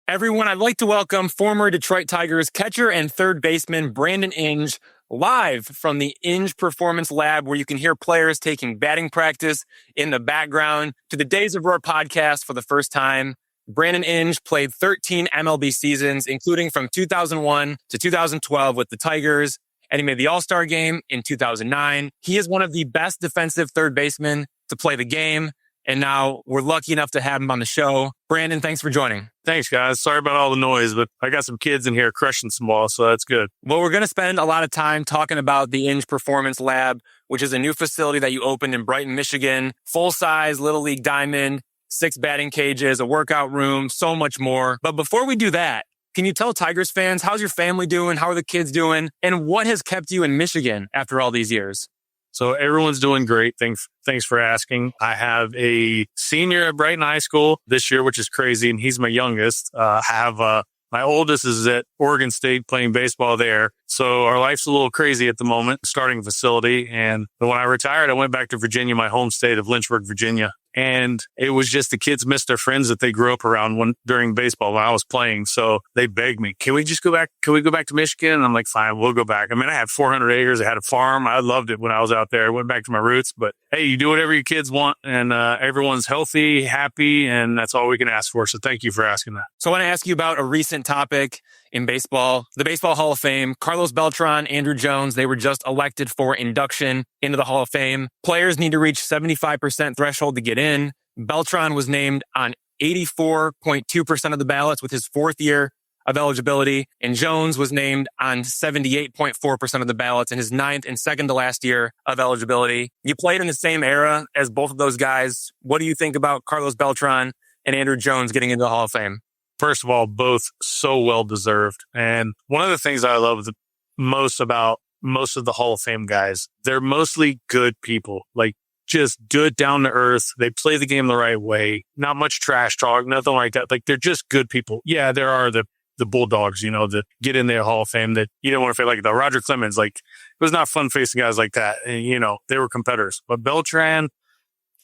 Everyone, I'd like to welcome former Detroit Tigers catcher and third baseman Brandon Inge live from the Inge Performance Lab, where you can hear players taking batting practice in the background. To the Days of Roar podcast for the first time, Brandon Inge played 13 MLB seasons, including from 2001 to 2012 with the Tigers, and he made the All-Star game in 2009. He is one of the best defensive third basemen to play the game, and now we're lucky enough to have him on the show. Brandon, thanks for joining. Thanks, guys. Sorry about all the noise, but I got some kids in here crushing some balls, so that's good. Well, we're going to spend a lot of time talking about the Inge Performance Lab, which is a new facility that you opened in Brighton, Michigan. Full-size Little League diamond, 6 batting cages, a workout room, so much more. But before we do that, can you tell Tigers fans, how's your family doing? How are the kids doing? And what has kept you in Michigan after all these years? So everyone's doing great. Thanks for asking. I have a senior at Brighton High School this year, which is crazy, and he's my youngest. My oldest is at Oregon State playing baseball there. So our life's a little crazy at the moment, starting a facility. But when I retired, I went back to Virginia, my home state of Lynchburg, Virginia. And it was just the kids missed their friends that they grew up around during baseball when I was playing. So they begged me, can we go back to Michigan? And I'm like, fine, we'll go back. I mean, I had 400 acres. I had a farm. I loved it when I was out there. I went back to my roots. But hey, you do whatever your kids want, and everyone's healthy, happy, and that's all we can ask for. So thank you for asking that. So I want to ask you about a recent topic in baseball, the Baseball Hall of Fame. Carlos Beltrán, Andruw Jones, they were just elected for induction into the Hall of Fame. Players need to reach 75% threshold to get in. Beltrán was named on 84.2% of the ballots with his 4th year of eligibility, and Jones was named on 78.4% of the ballots in his 9th and second to last year of eligibility. You played in the same era as both of those guys. What do you think about Carlos Beltrán and Andruw Jones getting into the Hall of Fame? First of all, both so well deserved. And one of the things I love the most about most of the Hall of Fame guys, they're mostly good people, like just good, down to earth. They play the game the right way. Not much trash talk, nothing like that. Like, they're just good people. Yeah, there are the Bulldogs, that get in the Hall of Fame that you don't want to face, like the Roger Clemens. Like, it was not fun facing guys like that. And, they were competitors. But Beltrán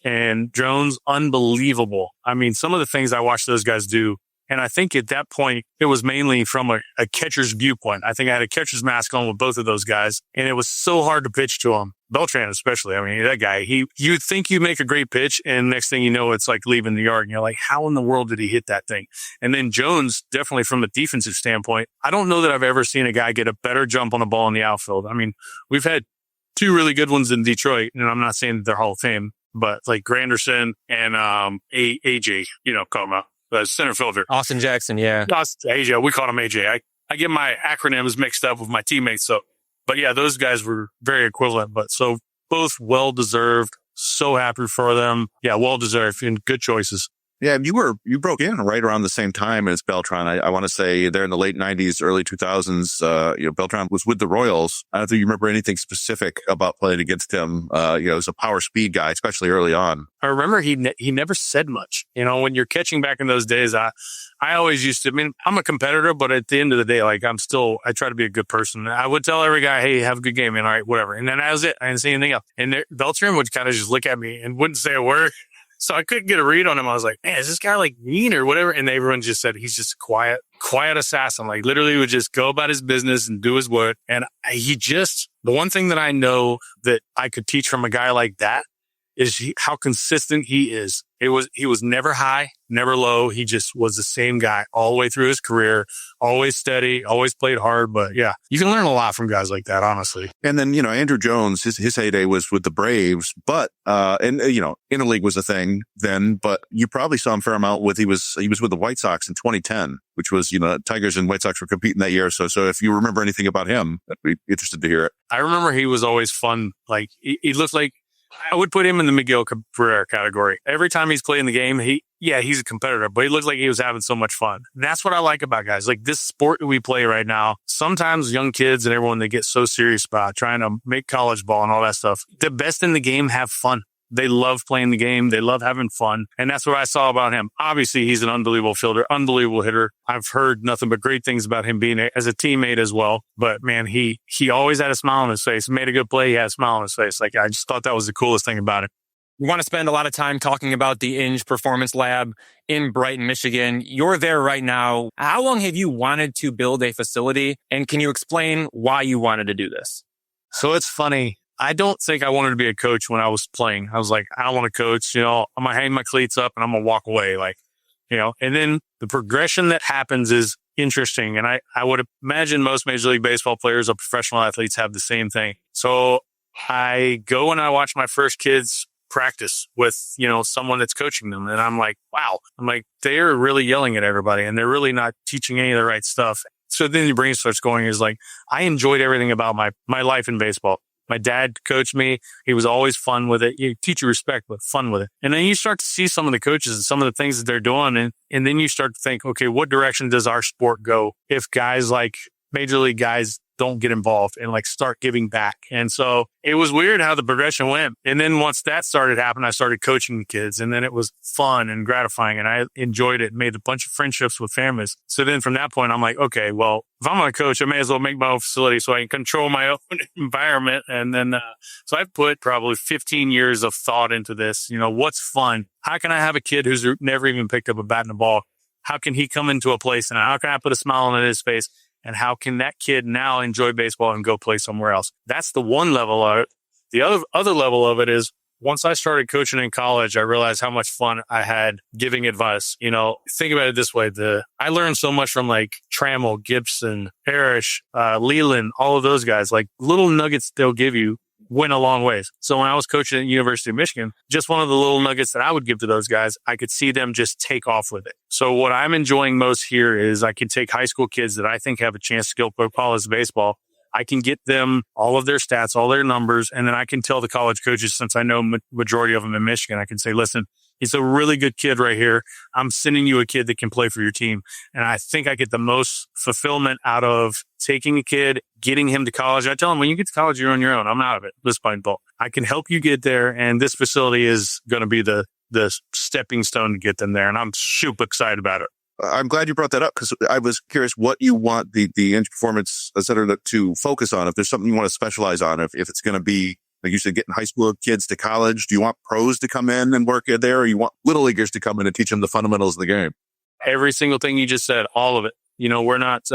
and Jones, unbelievable. I mean, some of the things I watched those guys do. And I think at that point, it was mainly from a catcher's viewpoint. I think I had a catcher's mask on with both of those guys, and it was so hard to pitch to him. Beltrán especially. I mean, that guy, you think you make a great pitch, and next thing you know, it's like leaving the yard. And you're like, how in the world did he hit that thing? And then Jones, definitely from a defensive standpoint, I don't know that I've ever seen a guy get a better jump on the ball in the outfield. I mean, we've had 2 really good ones in Detroit, and I'm not saying that they're Hall of Fame, but like Granderson and AJ, call him out. Center fielder. Austin Jackson, yeah. AJ, we call him AJ. I get my acronyms mixed up with my teammates. But yeah, those guys were very equivalent. But so both well-deserved. So happy for them. Yeah, well-deserved and good choices. Yeah, you broke in right around the same time as Beltrán. I want to say they're in the late 90s, early 2000s. Beltrán was with the Royals. I don't think you remember anything specific about playing against him. As a power speed guy, especially early on. I remember he never said much. When you're catching back in those days, I always used to, I'm a competitor, but at the end of the day, I try to be a good person. I would tell every guy, hey, have a good game, man. All right, whatever. And then that was it. I didn't say anything else. And Beltrán would kind of just look at me and wouldn't say a word. So I couldn't get a read on him. I was like, man, is this guy mean or whatever? And everyone just said, he's just a quiet assassin. Literally would just go about his business and do his work. And the one thing that I know that I could teach from a guy like that is how consistent he is. He was never high, never low. He just was the same guy all the way through his career, always steady, always played hard. But yeah, you can learn a lot from guys like that, honestly. And then, Andruw Jones, his heyday was with the Braves, but, interleague was a thing then, but you probably saw him a fair amount he was with the White Sox in 2010, which was, Tigers and White Sox were competing that year. So if you remember anything about him, I'd be interested to hear it. I remember he was always fun. He looked like, I would put him in the Miguel Cabrera category. Every time he's playing the game, he's a competitor, but he looked like he was having so much fun. And that's what I like about guys. This sport that we play right now, sometimes young kids and everyone, they get so serious about trying to make college ball and all that stuff. The best in the game have fun. They love playing the game. They love having fun. And that's what I saw about him. Obviously, he's an unbelievable fielder, unbelievable hitter. I've heard nothing but great things about him being as a teammate as well. But man, he always had a smile on his face. He made a good play. He had a smile on his face. I just thought that was the coolest thing about him. We want to spend a lot of time talking about the Inge Performance Lab in Brighton, Michigan. You're there right now. How long have you wanted to build a facility? And can you explain why you wanted to do this? So it's funny. I don't think I wanted to be a coach when I was playing. I was like, I don't want to coach. I'm going to hang my cleats up and I'm going to walk away. And then the progression that happens is interesting. And I would imagine most Major League Baseball players or professional athletes have the same thing. So I go and I watch my first kids practice with, someone that's coaching them. And I'm like, wow. they're really yelling at everybody and they're really not teaching any of the right stuff. So then your brain starts going, I enjoyed everything about my life in baseball. My dad coached me. He was always fun with it. You teach you respect, but fun with it. And then you start to see some of the coaches and some of the things that they're doing. And then you start to think, okay, what direction does our sport go if guys like Major League guys don't get involved and start giving back? And so it was weird how the progression went. And then once that started happening, I started coaching the kids and then it was fun and gratifying and I enjoyed it, made a bunch of friendships with families. So then from that point, I'm like, okay, well, if I'm going to coach, I may as well make my own facility so I can control my own environment. And then, so I've put probably 15 years of thought into this. What's fun? How can I have a kid who's never even picked up a bat and a ball? How can he come into a place and how can I put a smile on his face? And how can that kid now enjoy baseball and go play somewhere else? That's the one level of it. The other level of it is once I started coaching in college, I realized how much fun I had giving advice. Think about it this way. I learned so much from Trammell, Gibson, Parrish, Leland, all of those guys, little nuggets they'll give you went a long ways. So when I was coaching at the University of Michigan, just one of the little nuggets that I would give to those guys, I could see them just take off with it. So what I'm enjoying most here is I can take high school kids that I think have a chance to go play college baseball. I can get them all of their stats, all their numbers, and then I can tell the college coaches, since I know majority of them in Michigan, I can say, listen, he's a really good kid right here. I'm sending you a kid that can play for your team. And I think I get the most fulfillment out of taking a kid, getting him to college. I tell him, when you get to college, you're on your own. I'm out of it. Let's play ball. I can help you get there. And this facility is going to be the stepping stone to get them there. And I'm super excited about it. I'm glad you brought that up because I was curious what you want the Inge Performance Center to focus on. If there's something you want to specialize on, if it's going to be, like you said, getting high school kids to college, do you want pros to come in and work there, or you want little leaguers to come in and teach them the fundamentals of the game? Every single thing you just said, all of it. We're not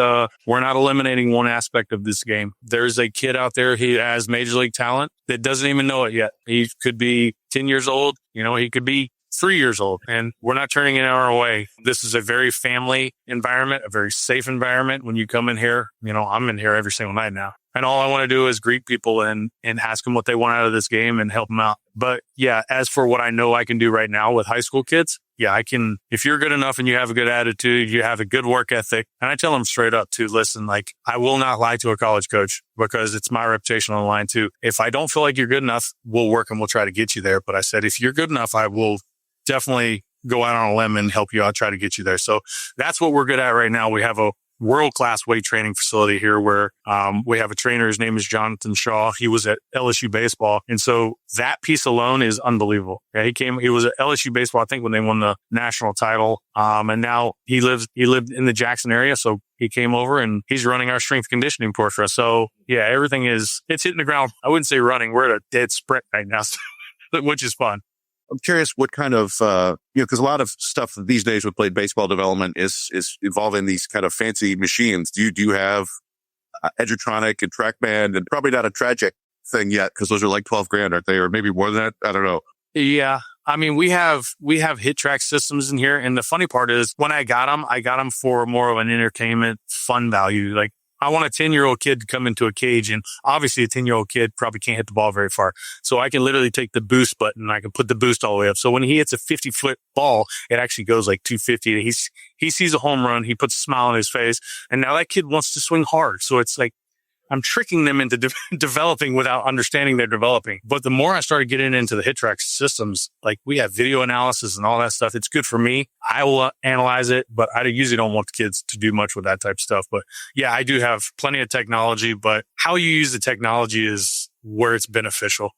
eliminating one aspect of this game. There's a kid out there who has major league talent that doesn't even know it yet. He could be 10 years old. He could be 3 years old, and we're not turning an hour away. This is a very family environment, a very safe environment. When you come in here, I'm in here every single night now. And all I want to do is greet people and ask them what they want out of this game and help them out. But yeah, as for what I know I can do right now with high school kids, yeah, I can. If you're good enough and you have a good attitude, you have a good work ethic. And I tell them straight up too, listen, I will not lie to a college coach because it's my reputation on the line too. If I don't feel like you're good enough, we'll work and we'll try to get you there. But I said, if you're good enough, I will definitely go out on a limb and help you out, try to get you there. So that's what we're good at right now. We have a world-class weight training facility here where we have a trainer. His name is Jonathan Shaw. He was at LSU baseball. And so that piece alone is unbelievable. Yeah, he was at LSU baseball, I think, when they won the national title. And now he lived in the Jackson area. So he came over and he's running our strength conditioning course for us. So yeah, everything it's hitting the ground. I wouldn't say running. We're at a dead sprint right now, which is fun. I'm curious what kind of, because a lot of stuff these days with played baseball development is involving these kind of fancy machines. Do you have Edgertronic and TrackMan, and probably not a Tragic thing yet because those are like $12,000, aren't they? Or maybe more than that. I don't know. Yeah. I mean, we have hit track systems in here. And the funny part is when I got them for more of an entertainment fun value. Like, I want a 10-year-old kid to come into a cage, and obviously a 10-year-old kid probably can't hit the ball very far. So I can literally take the boost button and I can put the boost all the way up. So when he hits a 50-foot ball, it actually goes like 250. He sees a home run. He puts a smile on his face. And now that kid wants to swing hard. So it's like, I'm tricking them into developing without understanding they're developing. But the more I started getting into the hit track systems, like we have video analysis and all that stuff. It's good for me. I will analyze it, but I usually don't want the kids to do much with that type of stuff. But yeah, I do have plenty of technology, but how you use the technology is where it's beneficial.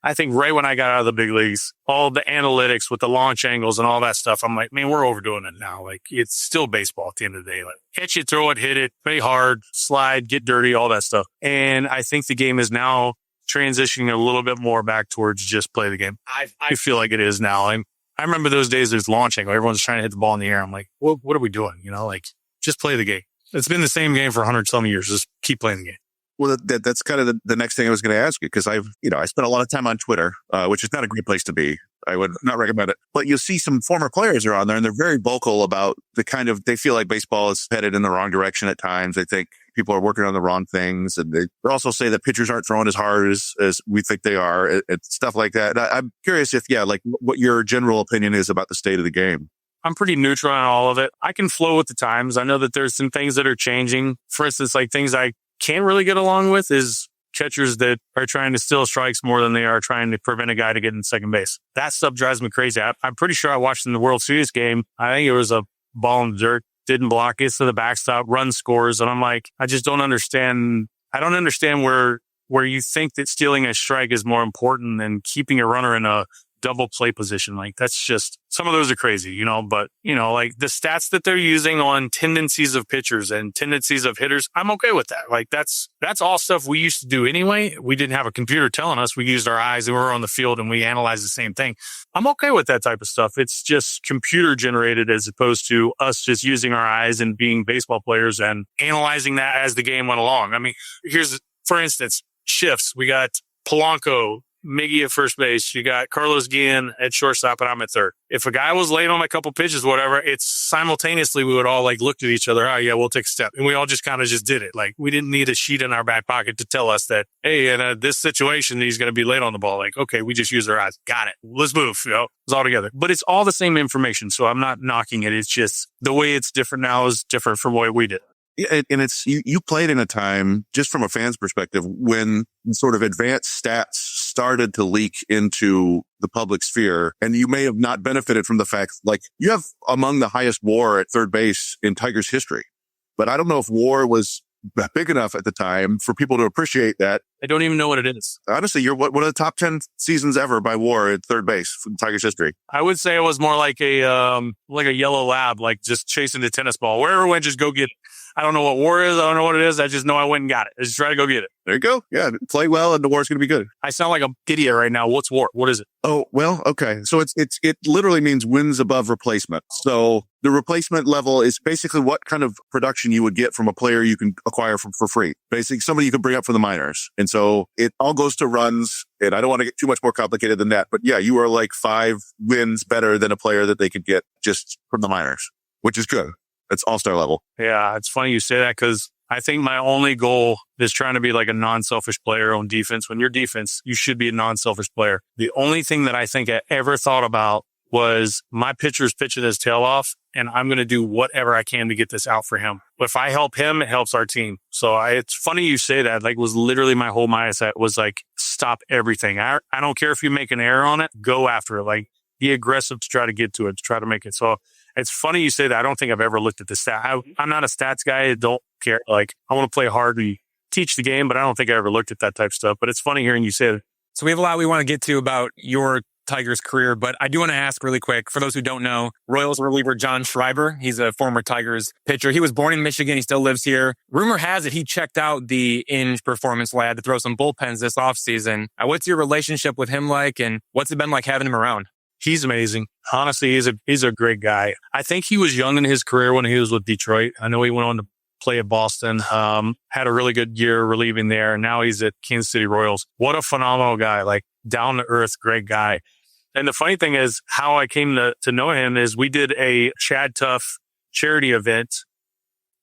I think right when I got out of the big leagues, all the analytics with the launch angles and all that stuff, I'm like, man, we're overdoing it now. Like, it's still baseball at the end of the day. Like, catch it, throw it, hit it, play hard, slide, get dirty, all that stuff. And I think the game is now transitioning a little bit more back towards just play the game. I feel like it is now. I remember those days there's launch angle. Everyone's trying to hit the ball in the air. I'm like, what are we doing? Like, just play the game. It's been the same game for 100-some years. Just keep playing the game. Well, that's kind of the next thing I was going to ask you, because I spent a lot of time on Twitter, which is not a great place to be. I would not recommend it. But you'll see some former players are on there, and they're very vocal about they feel like baseball is headed in the wrong direction at times. They think people are working on the wrong things. And they also say that pitchers aren't throwing as hard as we think they are, and stuff like that. I'm curious what your general opinion is about the state of the game. I'm pretty neutral on all of it. I can flow with the times. I know that there's some things that are changing. For instance, like things I can't really get along with is catchers that are trying to steal strikes more than they are trying to prevent a guy to get in second base. That stuff drives me crazy. I'm pretty sure I watched in the World Series game. I think it was a ball in the dirt, didn't block, gets to the backstop, run scores. And I'm like, I just don't understand. I don't understand where you think that stealing a strike is more important than keeping a runner in a double play position. Like, that's just, some of those are crazy, but like the stats that they're using on tendencies of pitchers and tendencies of hitters, I'm okay with that. Like, that's all stuff we used to do anyway. We didn't have a computer telling us. We used our eyes and we were on the field and we analyzed the same thing. I'm okay with that type of stuff. It's just computer generated as opposed to us just using our eyes and being baseball players and analyzing that as the game went along. I mean, for instance, shifts. We got Polanco, Miggy at first base. You got Carlos Guillen at shortstop, and I'm at third. If a guy was late on a couple pitches, whatever, it's simultaneously we would all like look at each other. Oh yeah, we'll take a step, and we all just kind of just did it. Like, we didn't need a sheet in our back pocket to tell us that, hey, in this situation, he's going to be late on the ball. Like, okay, we just use our eyes. Got it. Let's move. It's all together. But it's all the same information, so I'm not knocking it. It's just the way it's different now is different from the way we did. Yeah, and it's you played in a time, just from a fan's perspective, when sort of advanced stats started to leak into the public sphere, and you may have not benefited from the fact, like, you have among the highest WAR at third base in Tigers history. But I don't know if WAR was big enough at the time for people to appreciate that. I don't even know what it is. Honestly, you're one of the top 10 seasons ever by WAR at third base in Tigers history. I would say it was more like a yellow lab, like just chasing the tennis ball. Wherever I went, just go get it. I don't know what WAR is. I don't know what it is. I just know I went and got it. I just try to go get it. There you go. Yeah, play well, and the WAR is going to be good. I sound like an idiot right now. What's WAR? What is it? Oh, well, okay. So it literally means wins above replacement. So the replacement level is basically what kind of production you would get from a player you can acquire for free. Basically, somebody you can bring up from the minors. And so it all goes to runs. And I don't want to get too much more complicated than that. But yeah, you are like 5 wins better than a player that they could get just from the minors, which is good. It's all-star level. Yeah, it's funny you say that, because I think my only goal is trying to be like a non-selfish player on defense. When you're defense, you should be a non-selfish player. The only thing that I think I ever thought about was my pitcher's pitching his tail off, and I'm going to do whatever I can to get this out for him. If I help him, it helps our team. So it's funny you say that. Like, was literally my whole mindset was like, stop everything. I don't care if you make an error on it, go after it. Like, be aggressive to try to get to it, to try to make it. So it's funny you say that. I don't think I've ever looked at the stat. I'm not a stats guy. I don't care. Like, I want to play hard. We teach the game, but I don't think I ever looked at that type of stuff. But it's funny hearing you say that. So we have a lot we want to get to about your Tigers career, but I do want to ask really quick, for those who don't know, Royals reliever John Schreiber, he's a former Tigers pitcher. He was born in Michigan. He still lives here. Rumor has it he checked out the Inge Performance Lab to throw some bullpens this offseason. What's your relationship with him like, and what's it been like having him around? He's amazing. Honestly, he's a great guy. I think he was young in his career when he was with Detroit. I know he went on to play at Boston, had a really good year relieving there. And now he's at Kansas City Royals. What a phenomenal guy, like down to earth, great guy. And the funny thing is how I came to know him is we did a Chad Tuff charity event.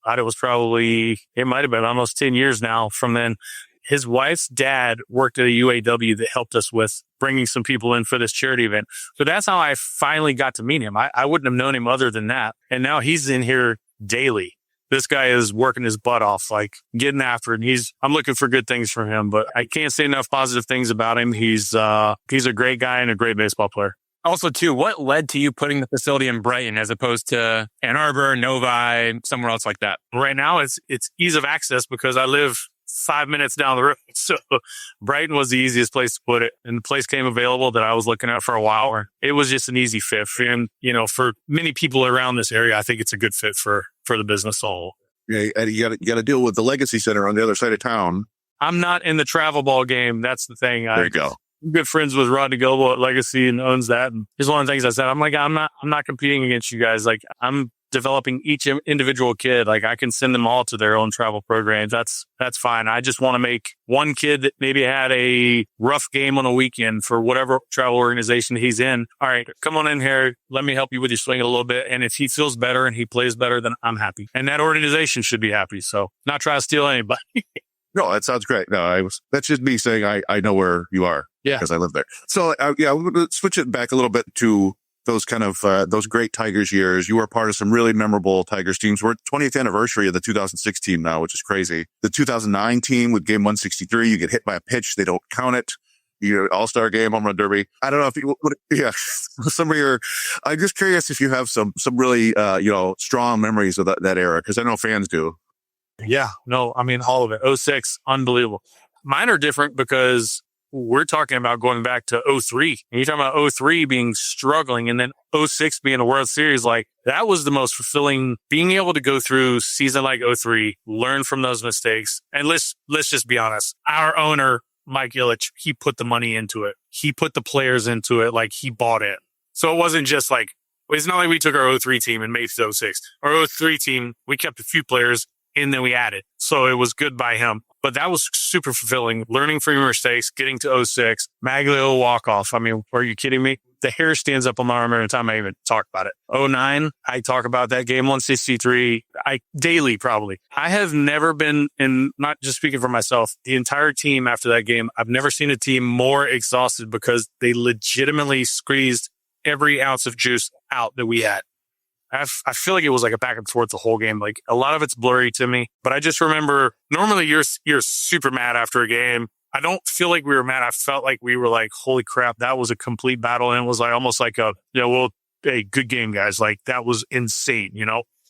It might have been almost 10 years now from then. His wife's dad worked at a UAW that helped us with bringing some people in for this charity event. So that's how I finally got to meet him. I wouldn't have known him other than that. And now he's in here daily. This guy is working his butt off, like getting after it. And I'm looking for good things from him, but I can't say enough positive things about him. He's a great guy and a great baseball player. Also, too, what led to you putting the facility in Brighton as opposed to Ann Arbor, Novi, somewhere else like that? Right now, it's ease of access because I live 5 minutes down the road. So Brighton was the easiest place to put it. And the place came available that I was looking at for a while. It was just an easy fit. And, for many people around this area, I think it's a good fit for the business whole. Yeah, and you got to deal with the Legacy Center on the other side of town. I'm not in the travel ball game. That's the thing. There you go. I'm good friends with Rodney Gilbo at Legacy and owns that. And he's one of the things I said. I'm like, I'm not competing against you guys. Like, I'm developing each individual kid. Like, I can send them all to their own travel programs. That's fine. I just want to make one kid that maybe had a rough game on a weekend for whatever travel organization he's in. All right, come on in here. Let me help you with your swing a little bit. And if he feels better and he plays better, then I'm happy. And that organization should be happy. So not try to steal anybody. No, that sounds great. No, that's just me saying I know where you are. Yeah. Because I live there. So, we're going to switch it back a little bit to those kind of, those great Tigers years. You were part of some really memorable Tigers teams. We're at 20th anniversary of the 2006 team now, which is crazy. The 2009 team with game 163, you get hit by a pitch. They don't count it. All-star game, home run derby. I don't know if some of your, I'm just curious if you have some really, strong memories of that era. Cause I know fans do. Yeah, no, I mean, all of it. 06, unbelievable. Mine are different because we're talking about going back to 03. And you're talking about 03 being struggling and then 06 being a World Series. Like, that was the most fulfilling, being able to go through season like 03, learn from those mistakes. And let's just be honest. Our owner, Mike Ilitch, he put the money into it. He put the players into it. Like, he bought it. So it wasn't just like, it's not like we took our 03 team and made it 06. Our 03 team, we kept a few players and then we added. So it was good by him. But that was super fulfilling. Learning from your mistakes, getting to 06, Maglio walk-off. I mean, are you kidding me? The hair stands up on my arm every time I even talk about it. 09, I talk about that game 163. Daily, probably. I have never been, and not just speaking for myself, the entire team after that game, I've never seen a team more exhausted because they legitimately squeezed every ounce of juice out that we had. I feel like it was like a back and forth the whole game. Like, a lot of it's blurry to me, but I just remember normally you're super mad after a game. I don't feel like we were mad. I felt like we were like, holy crap, that was a complete battle. And it was like almost like hey, good game, guys. Like, that was insane,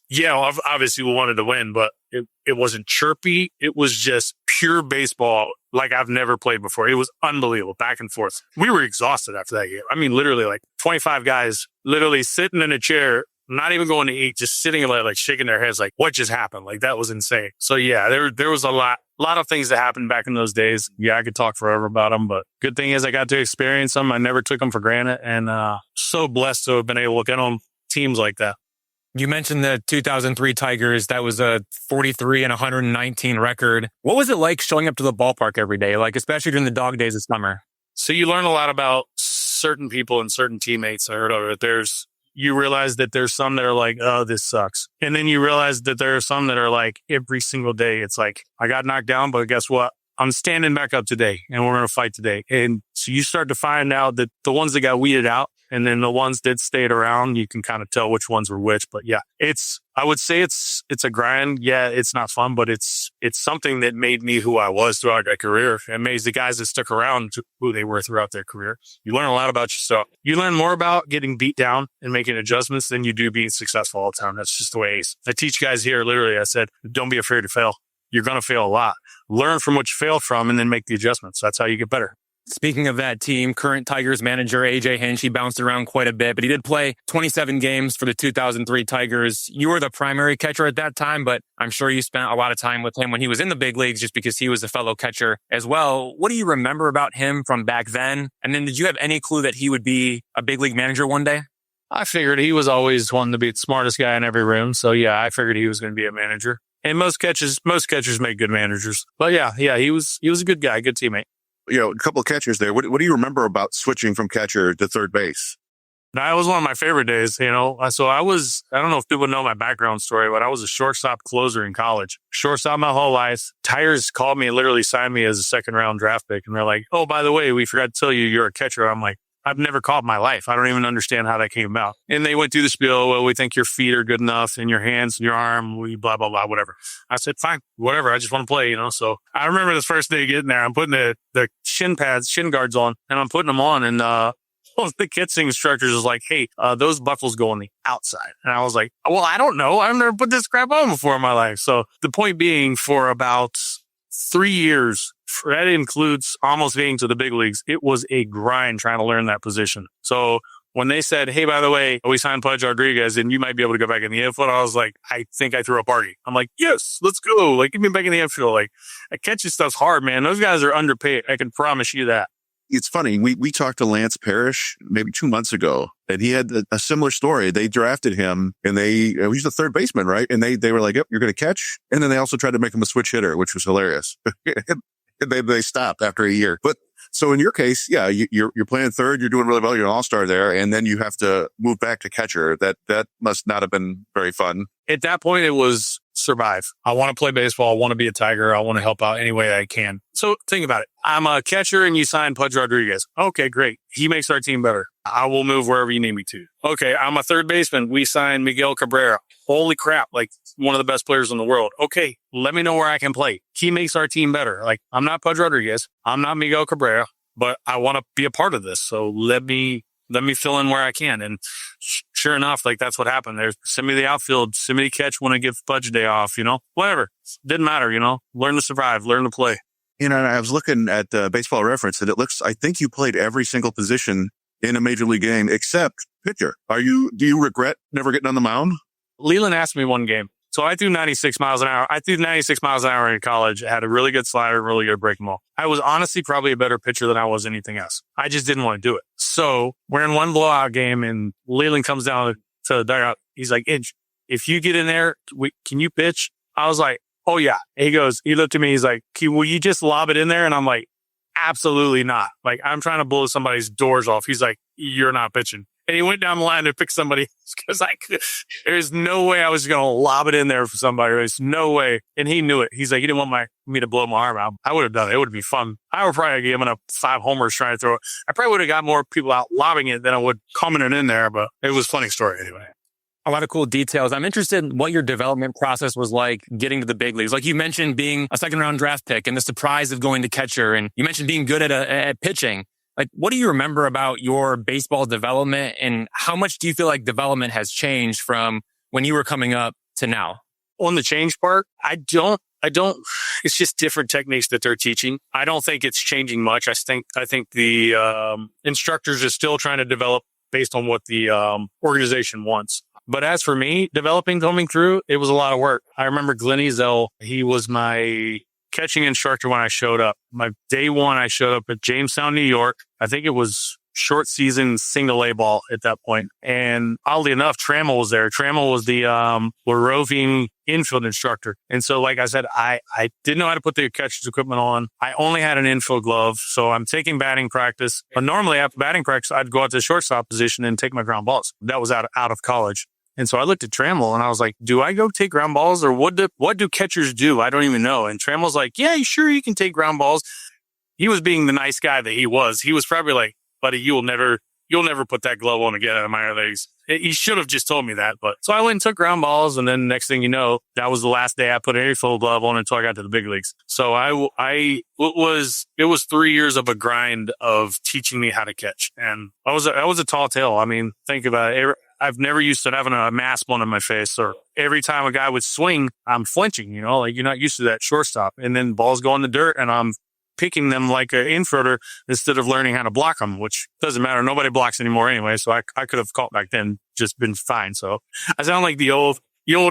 Yeah, obviously we wanted to win, but it wasn't chirpy. It was just pure baseball like I've never played before. It was unbelievable, back and forth. We were exhausted after that game. I mean, literally like 25 guys literally sitting in a chair, not even going to eat, just sitting like shaking their heads like, what just happened? Like, that was insane. So yeah, there was a lot of things that happened back in those days. Yeah, I could talk forever about them, but good thing is I got to experience them. I never took them for granted, and so blessed to have been able to get on teams like that. You mentioned the 2003 Tigers. That was a 43 and 119 record. What was it like showing up to the ballpark every day? Like, especially during the dog days of summer? So you learn a lot about certain people and certain teammates. I heard of it. You realize that there's some that are like, oh, this sucks. And then you realize that there are some that are like, every single day, it's like, I got knocked down, but guess what? I'm standing back up today and we're going to fight today. And so you start to find out that the ones that got weeded out and then the ones that stayed around, you can kind of tell which ones were which. But yeah, it's I would say it's a grind. Yeah, it's not fun, but it's something that made me who I was throughout my career. It made the guys that stuck around to who they were throughout their career. You learn a lot about yourself. You learn more about getting beat down and making adjustments than you do being successful all the time. That's just the way it is. I teach guys here, literally, I said, don't be afraid to fail. You're going to fail a lot. Learn from what you failed from and then make the adjustments. That's how you get better. Speaking of that team, current Tigers manager A.J. Hinch, he bounced around quite a bit, but he did play 27 games for the 2003 Tigers. You were the primary catcher at that time, but I'm sure you spent a lot of time with him when he was in the big leagues just because he was a fellow catcher as well. What do you remember about him from back then? And then did you have any clue that he would be a big league manager one day? I figured he was always wanting to be the smartest guy in every room. So yeah, I figured he was going to be a manager. And most catchers make good managers. But yeah, he was a good guy, good teammate. A couple of catchers there. What do you remember about switching from catcher to third base? That was one of my favorite days, So I don't know if people know my background story, but I was a shortstop closer in college. Shortstop my whole life. Tigers called me and literally signed me as a second round draft pick. And they're like, oh, by the way, we forgot to tell you you're a catcher. I'm like, I've never caught in my life. I don't even understand how that came about. And they went through the spiel. Well, we think your feet are good enough and your hands and your arm, we blah, blah, blah, whatever. I said, fine, whatever. I just want to play, So I remember this first day getting there. I'm putting the shin guards on, and I'm putting them on. And one of the catching instructors was like, hey, those buckles go on the outside. And I was like, well, I don't know. I've never put this crap on before in my life. So the point being, for about 3 years, that includes almost being to the big leagues, it was a grind trying to learn that position. So when they said, hey, by the way, we signed Pudge Rodriguez and you might be able to go back in the infield, I was like, I think I threw a party. I'm like, yes, let's go. Like, get me back in the infield. Like, catching stuff's hard, man. Those guys are underpaid. I can promise you that. It's funny. We talked to Lance Parrish maybe 2 months ago, and he had a similar story. They drafted him, and he was the third baseman, right? And they were like, yep, you're going to catch. And then they also tried to make him a switch hitter, which was hilarious. They stopped after a year. But so in your case, yeah, you're playing third. You're doing really well. You're an all-star there. And then you have to move back to catcher. That must not have been very fun. At that point, it was survive. I want to play baseball. I want to be a Tiger. I want to help out any way I can. So think about it. I'm a catcher and you sign Pudge Rodriguez. Okay, great. He makes our team better. I will move wherever you need me to. Okay, I'm a third baseman. We signed Miguel Cabrera. Holy crap, like one of the best players in the world. Okay, let me know where I can play. He makes our team better. Like, I'm not Pudge Rodriguez. I'm not Miguel Cabrera, but I want to be a part of this. So let me fill in where I can. And sure enough, like, that's what happened. Send me the outfield, send me the catch when I give Pudge a day off, whatever. Didn't matter, learn to survive, learn to play. I was looking at Baseball Reference, and I think you played every single position in a major league game except pitcher. Do you regret never getting on the mound? Leland asked me one game. So I threw 96 miles an hour. I threw 96 miles an hour in college. I had a really good slider, really good breaking ball. I was honestly probably a better pitcher than I was anything else. I just didn't want to do it. So we're in one blowout game, and Leland comes down to the dugout. He's like, Inge, if you get in there, can you pitch? I was like, oh yeah. He looked at me. He's like, will you just lob it in there? And I'm like, absolutely not. Like, I'm trying to blow somebody's doors off. He's like, you're not pitching. And he went down the line to pick somebody because there's no way I was going to lob it in there for somebody. There's no way. And he knew it. He's like, he didn't want me to blow my arm out. I would have done it. It would be fun. I would probably have given up 5 homers trying to throw it. I probably would have got more people out lobbing it than I would coming it in there, but it was a funny story anyway. A lot of cool details. I'm interested in what your development process was like getting to the big leagues. Like you mentioned being a second round draft pick and the surprise of going to catcher. And you mentioned being good at pitching. Like, what do you remember about your baseball development, and how much do you feel like development has changed from when you were coming up to now? On the change part, I don't, it's just different techniques that they're teaching. I don't think it's changing much. I think the instructors are still trying to develop based on what the organization wants. But as for me, coming through, it was a lot of work. I remember Glenn Ezel, he was my catching instructor when I showed up. My day one, I showed up at Jamestown, New York. I think it was short season single A ball at that point. And oddly enough, Trammell was there. Trammell was the roving infield instructor. And so, like I said, I didn't know how to put the catcher's equipment on. I only had an infield glove. So I'm taking batting practice. But normally after batting practice, I'd go out to the shortstop position and take my ground balls. That was out of college. And so I looked at Trammell and I was like, do I go take ground balls, or what do catchers do? I don't even know. And Trammell's like, yeah, sure, you can take ground balls. He was being the nice guy that he was. He was probably like, buddy, you'll never you'll never put that glove on again in the minor leagues. He should have just told me that. But so I went and took ground balls. And then next thing you know, that was the last day I put any full glove on until I got to the big leagues. So it was 3 years of a grind of teaching me how to catch. And I was a tall tale. I mean, think about it. I've never used to having a mask on my face, or every time a guy would swing, I'm flinching, like you're not used to that shortstop. And then balls go in the dirt and I'm picking them like an infielder instead of learning how to block them, which doesn't matter. Nobody blocks anymore anyway. So I could have caught back then, just been fine. So I sound like the old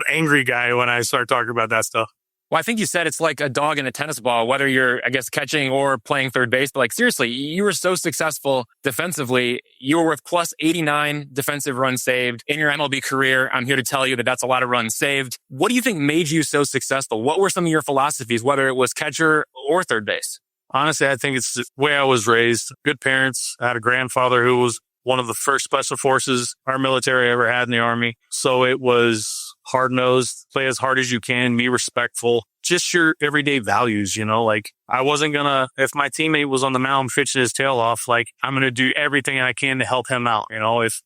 angry guy when I start talking about that stuff. Well, I think you said it's like a dog in a tennis ball, whether you're, I guess, catching or playing third base. But like, seriously, you were so successful defensively. You were with plus 89 defensive runs saved in your MLB career. I'm here to tell you that that's a lot of runs saved. What do you think made you so successful? What were some of your philosophies, whether it was catcher or third base? Honestly, I think it's the way I was raised. Good parents. I had a grandfather who was one of the first special forces our military ever had in the Army. So it was hard-nosed, play as hard as you can, be respectful, just your everyday values, like I wasn't gonna, if my teammate was on the mound pitching his tail off, like I'm gonna do everything I can to help him out. If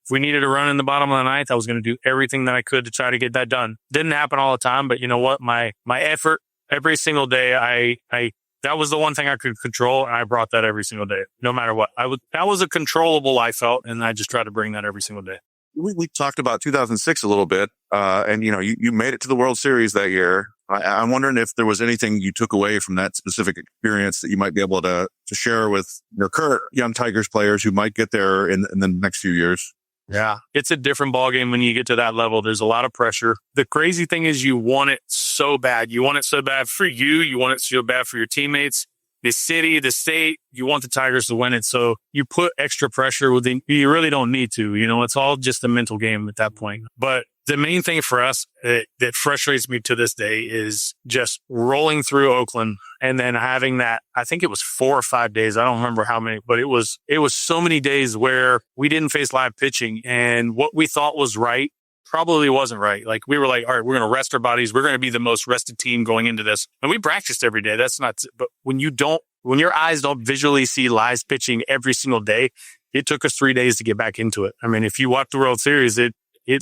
we needed a run in the bottom of the ninth, I was gonna do everything that I could to try to get that done. Didn't happen all the time, but you know what? My effort every single day, I that was the one thing I could control, and I brought that every single day, no matter what. That was a controllable I felt, and I just tried to bring that every single day. We talked about 2006 a little bit, and you made it to the World Series that year. I'm wondering if there was anything you took away from that specific experience that you might be able to share with your current young Tigers players who might get there in the next few years. Yeah, it's a different ballgame when you get to that level. There's a lot of pressure. The crazy thing is you want it so bad. You want it so bad for you. You want it so bad for your teammates, the city, the state. You want the Tigers to win it. So you put extra pressure within. You really don't need to. It's all just a mental game at that point. But the main thing for us that frustrates me to this day is just rolling through Oakland and then having that, I think it was 4 or 5 days. I don't remember how many, but it was so many days where we didn't face live pitching, and what we thought was right probably wasn't right. Like we were like, all right, we're going to rest our bodies. We're going to be the most rested team going into this. And we practiced every day. That's not, but when your eyes don't visually see live pitching every single day, it took us 3 days to get back into it. I mean, if you watch the World Series, it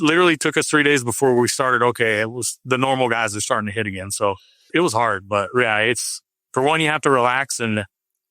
literally took us 3 days before we started. Okay, it was the normal guys are starting to hit again. So it was hard, but yeah, it's, for one, you have to relax, and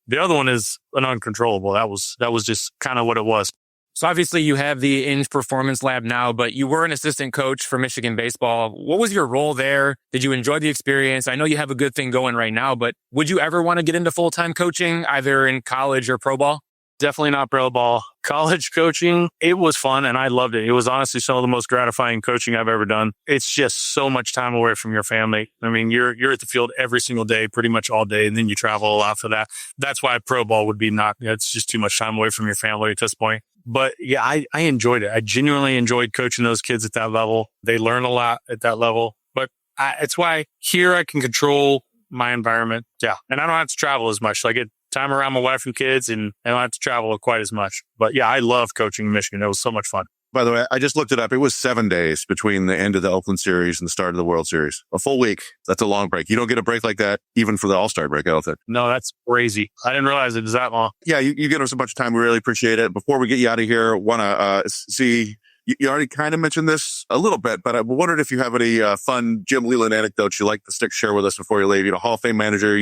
the other one is an uncontrollable. That was just kind of what it was. So obviously you have the Inge Performance Lab now, but you were an assistant coach for Michigan baseball. What was your role there? Did you enjoy the experience? I know you have a good thing going right now, but would you ever want to get into full-time coaching, either in college or pro ball? Definitely not pro ball. College coaching, it was fun and I loved it. It was honestly some of the most gratifying coaching I've ever done. It's just so much time away from your family. I mean, you're at the field every single day, pretty much all day, and then you travel a lot for that. That's why pro ball would be not, it's just too much time away from your family at this point. But yeah, I enjoyed it. I genuinely enjoyed coaching those kids at that level. They learn a lot at that level. But it's why here I can control my environment. Yeah. And I don't have to travel as much. I get time around my wife and kids, and I don't have to travel quite as much. But yeah, I love coaching in Michigan. It was so much fun. By the way, I just looked it up. It was 7 days between the end of the Oakland series and the start of the World Series. A full week. That's a long break. You don't get a break like that even for the All-Star break, I don't think. No, that's crazy. I didn't realize it was that long. Yeah, you give us a bunch of time. We really appreciate it. Before we get you out of here, want to see, you already kind of mentioned this a little bit, but I wondered if you have any fun Jim Leyland anecdotes you'd like to share with us before you leave. Hall of Fame manager.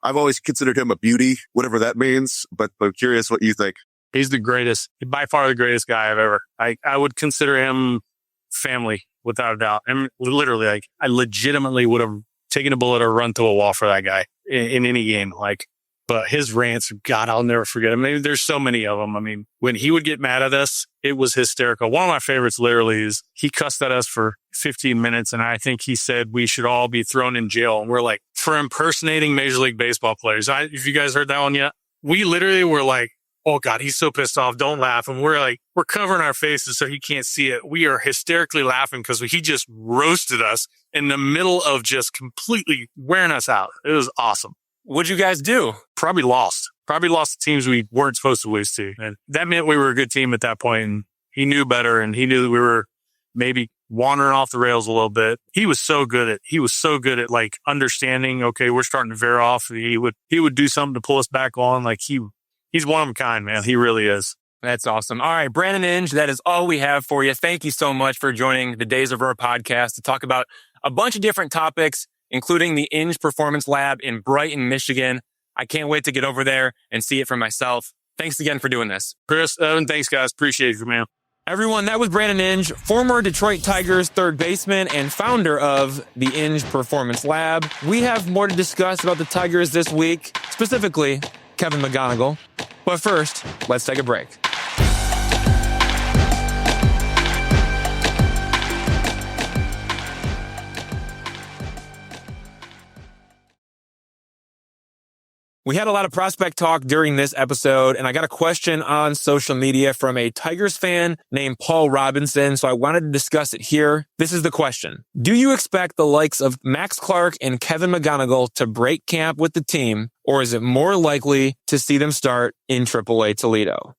I've always considered him a beauty, whatever that means, but I'm curious what you think. He's the greatest, by far the greatest guy I've ever. I would consider him family without a doubt. And literally, I legitimately would have taken a bullet or run through a wall for that guy in any game. But his rants, God, I'll never forget him. Maybe there's so many of them. I mean, when he would get mad at us, it was hysterical. One of my favorites literally is he cussed at us for 15 minutes. And I think he said we should all be thrown in jail. And we're like, for impersonating Major League Baseball players. If you guys heard that one yet, we literally were like, oh God, he's so pissed off. Don't laugh. And we're covering our faces so he can't see it. We are hysterically laughing because he just roasted us in the middle of just completely wearing us out. It was awesome. What'd you guys do? Probably lost the teams we weren't supposed to lose to. And that meant we were a good team at that point. And he knew better. And he knew that we were maybe wandering off the rails a little bit. He was so good at understanding, okay, we're starting to veer off. He would do something to pull us back on. He's one of a kind, man. He really is. That's awesome. All right, Brandon Inge, that is all we have for you. Thank you so much for joining the Days of Roar podcast to talk about a bunch of different topics, including the Inge Performance Lab in Brighton, Michigan. I can't wait to get over there and see it for myself. Thanks again for doing this. Chris, Evan, thanks, guys. Appreciate you, man. Everyone, that was Brandon Inge, former Detroit Tigers third baseman and founder of the Inge Performance Lab. We have more to discuss about the Tigers this week, specifically Kevin McGonigle. But first, let's take a break. We had a lot of prospect talk during this episode, and I got a question on social media from a Tigers fan named Paul Robinson, so I wanted to discuss it here. This is the question. Do you expect the likes of Max Clark and Kevin McGonigle to break camp with the team, or is it more likely to see them start in AAA Toledo?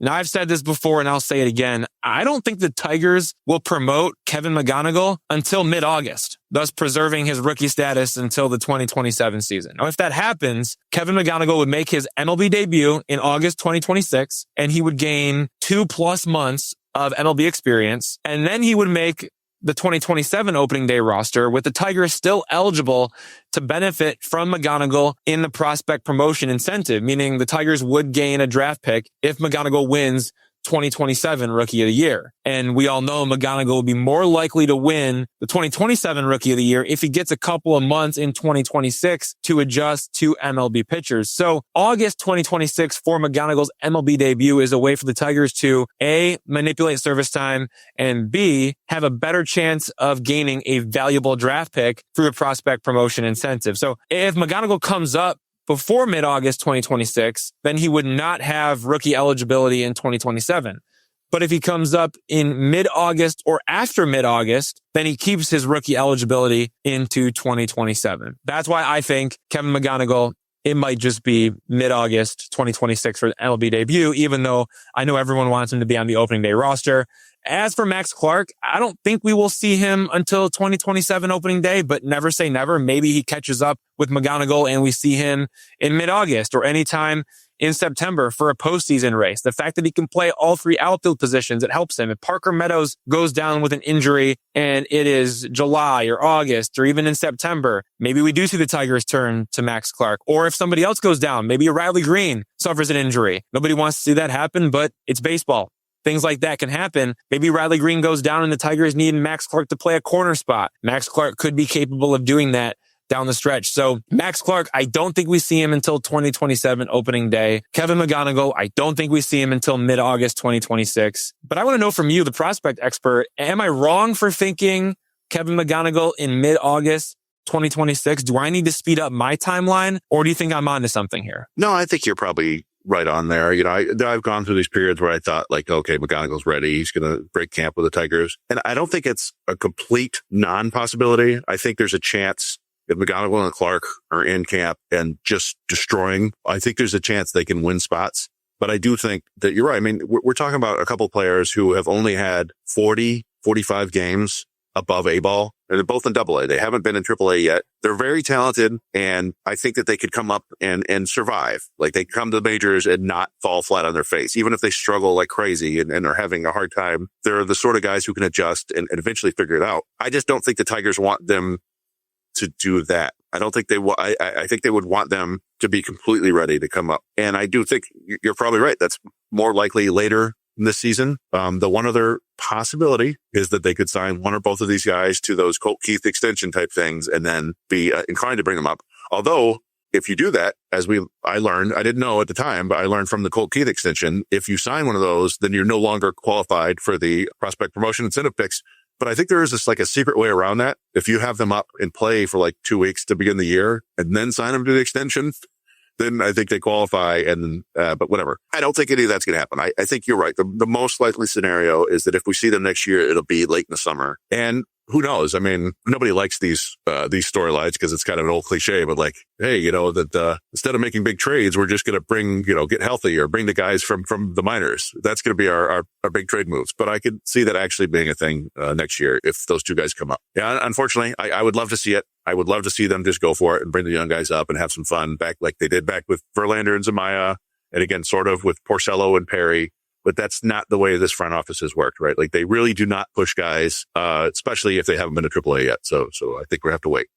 Now, I've said this before, and I'll say it again. I don't think the Tigers will promote Kevin McGonigle until mid-August, thus preserving his rookie status until the 2027 season. Now, if that happens, Kevin McGonigle would make his MLB debut in August 2026, and he would gain 2+ months of MLB experience, and then he would make the 2027 opening day roster, with the Tigers still eligible to benefit from McGonigle in the prospect promotion incentive, meaning the Tigers would gain a draft pick if McGonigle wins 2027 Rookie of the Year. And we all know McGonigle will be more likely to win the 2027 Rookie of the Year if he gets a couple of months in 2026 to adjust to MLB pitchers. So August 2026 for McGonigle's MLB debut is a way for the Tigers to A, manipulate service time, and B, have a better chance of gaining a valuable draft pick through the prospect promotion incentive. So if McGonigle comes up before mid-August 2026, then he would not have rookie eligibility in 2027. But if he comes up in mid-August or after mid-August, then he keeps his rookie eligibility into 2027. That's why I think Kevin McGonigle, it might just be mid-August 2026 for the MLB debut, even though I know everyone wants him to be on the opening day roster. As for Max Clark, I don't think we will see him until 2027 opening day, but never say never. Maybe he catches up with McGonigle and we see him in mid-August or anytime in September for a postseason race. The fact that he can play all three outfield positions, it helps him. If Parker Meadows goes down with an injury and it is July or August or even in September, maybe we do see the Tigers turn to Max Clark. Or if somebody else goes down, maybe Riley Green suffers an injury. Nobody wants to see that happen, but it's baseball. Things like that can happen. Maybe Riley Green goes down and the Tigers need Max Clark to play a corner spot. Max Clark could be capable of doing that down the stretch. So Max Clark, I don't think we see him until 2027 opening day. Kevin McGonigle, I don't think we see him until mid-August 2026. But I want to know from you, the prospect expert, am I wrong for thinking Kevin McGonigle in mid-August 2026? Do I need to speed up my timeline, or do you think I'm onto something here? No, I think you're probably right on there. You know, I've gone through these periods where I thought like, okay, McGonigle's ready. He's going to break camp with the Tigers. And I don't think it's a complete non-possibility. I think there's a chance if McGonigle and Clark are in camp and just destroying, I think there's a chance they can win spots. But I do think that you're right. I mean, we're talking about a couple of players who have only had 40, 45 games above A-ball. They're both in AA. They haven't been in AAA yet. They're very talented, and I think that they could come up and survive. Like, they come to the majors and not fall flat on their face. Even if they struggle like crazy and are having a hard time, they're the sort of guys who can adjust and eventually figure it out. I just don't think the Tigers want them to do that. I don't think they I think they would want them to be completely ready to come up. And I do think you're probably right. That's more likely later in this season. The one other possibility is that they could sign one or both of these guys to those Colt Keith extension type things and then be inclined to bring them up. Although, if you do that, I learned, I didn't know at the time, but I learned from the Colt Keith extension, if you sign one of those, then you're no longer qualified for the prospect promotion incentive picks. But I think there is this like a secret way around that. If you have them up and play for like 2 weeks to begin the year and then sign them to the extension, then I think they qualify. And, but whatever. I don't think any of that's going to happen. I think you're right. The most likely scenario is that if we see them next year, it'll be late in the summer. And who knows? I mean, nobody likes these storylines because it's kind of an old cliche, but like, hey, you know, that, instead of making big trades, we're just going to bring, you know, get healthy or bring the guys from the minors. That's going to be our big trade moves. But I could see that actually being a thing, next year if those two guys come up. Yeah. Unfortunately, I would love to see it. I would love to see them just go for it and bring the young guys up and have some fun back like they did back with Verlander and Zumaya. And again, sort of with Porcello and Perry. but that's not the way this front office has worked, right? Like they really do not push guys, especially if they haven't been to AAA yet. So I think we have to wait.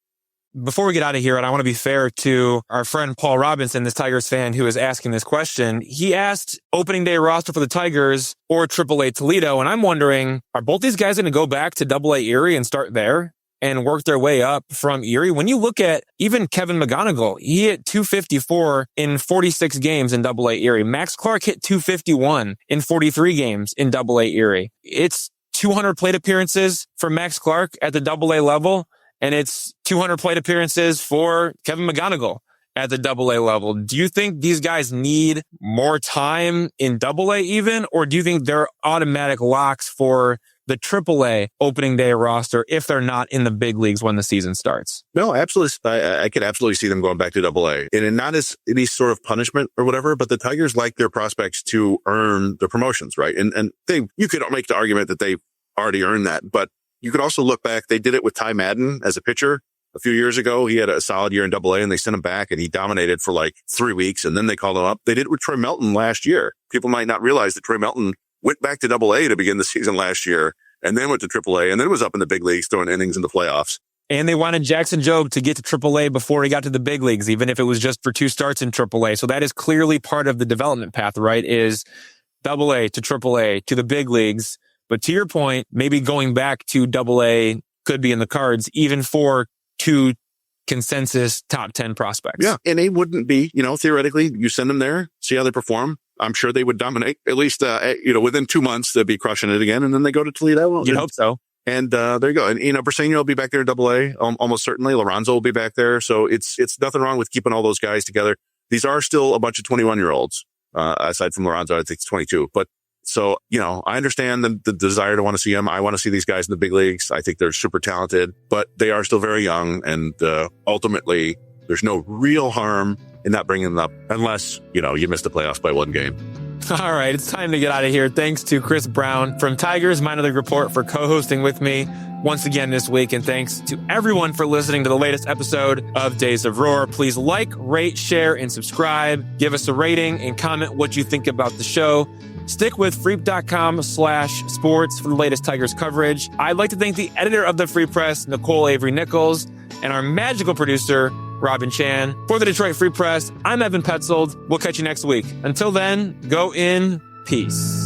Before we get out of here, and I want to be fair to our friend Paul Robinson, this Tigers fan who is asking this question. He asked opening day roster for the Tigers or AAA Toledo. And I'm wondering, are both these guys going to go back to AA Erie and start there and work their way up from Erie? When you look at even Kevin McGonigle, he hit 254 in 46 games in AA Erie. Max Clark hit 251 in 43 games in AA Erie. It's 200 plate appearances for Max Clark at the AA level. And it's 200 plate appearances for Kevin McGonigle at the AA level. Do you think these guys need more time in AA even? Or do you think they're automatic locks for the AAA opening day roster if they're not in the big leagues when the season starts? No, absolutely. I could absolutely see them going back to AA. And not as any sort of punishment or whatever, but the Tigers like their prospects to earn the promotions, right? And you could make the argument that they've already earned that, but you could also look back. They did it with Ty Madden as a pitcher a few years ago. He had a solid year in AA and they sent him back and he dominated for like 3 weeks and then they called him up. They did it with Troy Melton last year. People might not realize that Troy Melton went back to AA to begin the season last year and then went to AAA and then was up in the big leagues throwing innings in the playoffs. And they wanted Jackson Jobe to get to AAA before he got to the big leagues, even if it was just for 2 starts in AAA. So that is clearly part of the development path, right? Is AA to AAA to the big leagues. But to your point, maybe going back to AA could be in the cards, even for 2 consensus top 10 prospects. Yeah. And they wouldn't be, theoretically, you send them there, see how they perform. I'm sure they would dominate at least, within 2 months, they'll be crushing it again. And then they go to Toledo. You'd hope so. And, there you go. And, Briceño will be back there in AA, almost certainly. Lorenzo will be back there. So it's nothing wrong with keeping all those guys together. These are still a bunch of 21-year-olds, aside from Lorenzo, I think it's 22. But so, I understand the desire to want to see them. I want to see these guys in the big leagues. I think they're super talented, but they are still very young. And, ultimately, there's no real harm in not bringing them up unless, you missed the playoffs by 1 game. All right. It's time to get out of here. Thanks to Chris Brown from Tigers Minor League Report for co-hosting with me once again this week. And thanks to everyone for listening to the latest episode of Days of Roar. Please like, rate, share, and subscribe. Give us a rating and comment what you think about the show. Stick with freep.com/sports for the latest Tigers coverage. I'd like to thank the editor of the Free Press, Nicole Avery Nichols, and our magical producer, Robin Chan. For the Detroit Free Press, I'm Evan Petzold. We'll catch you next week. Until then, go in peace.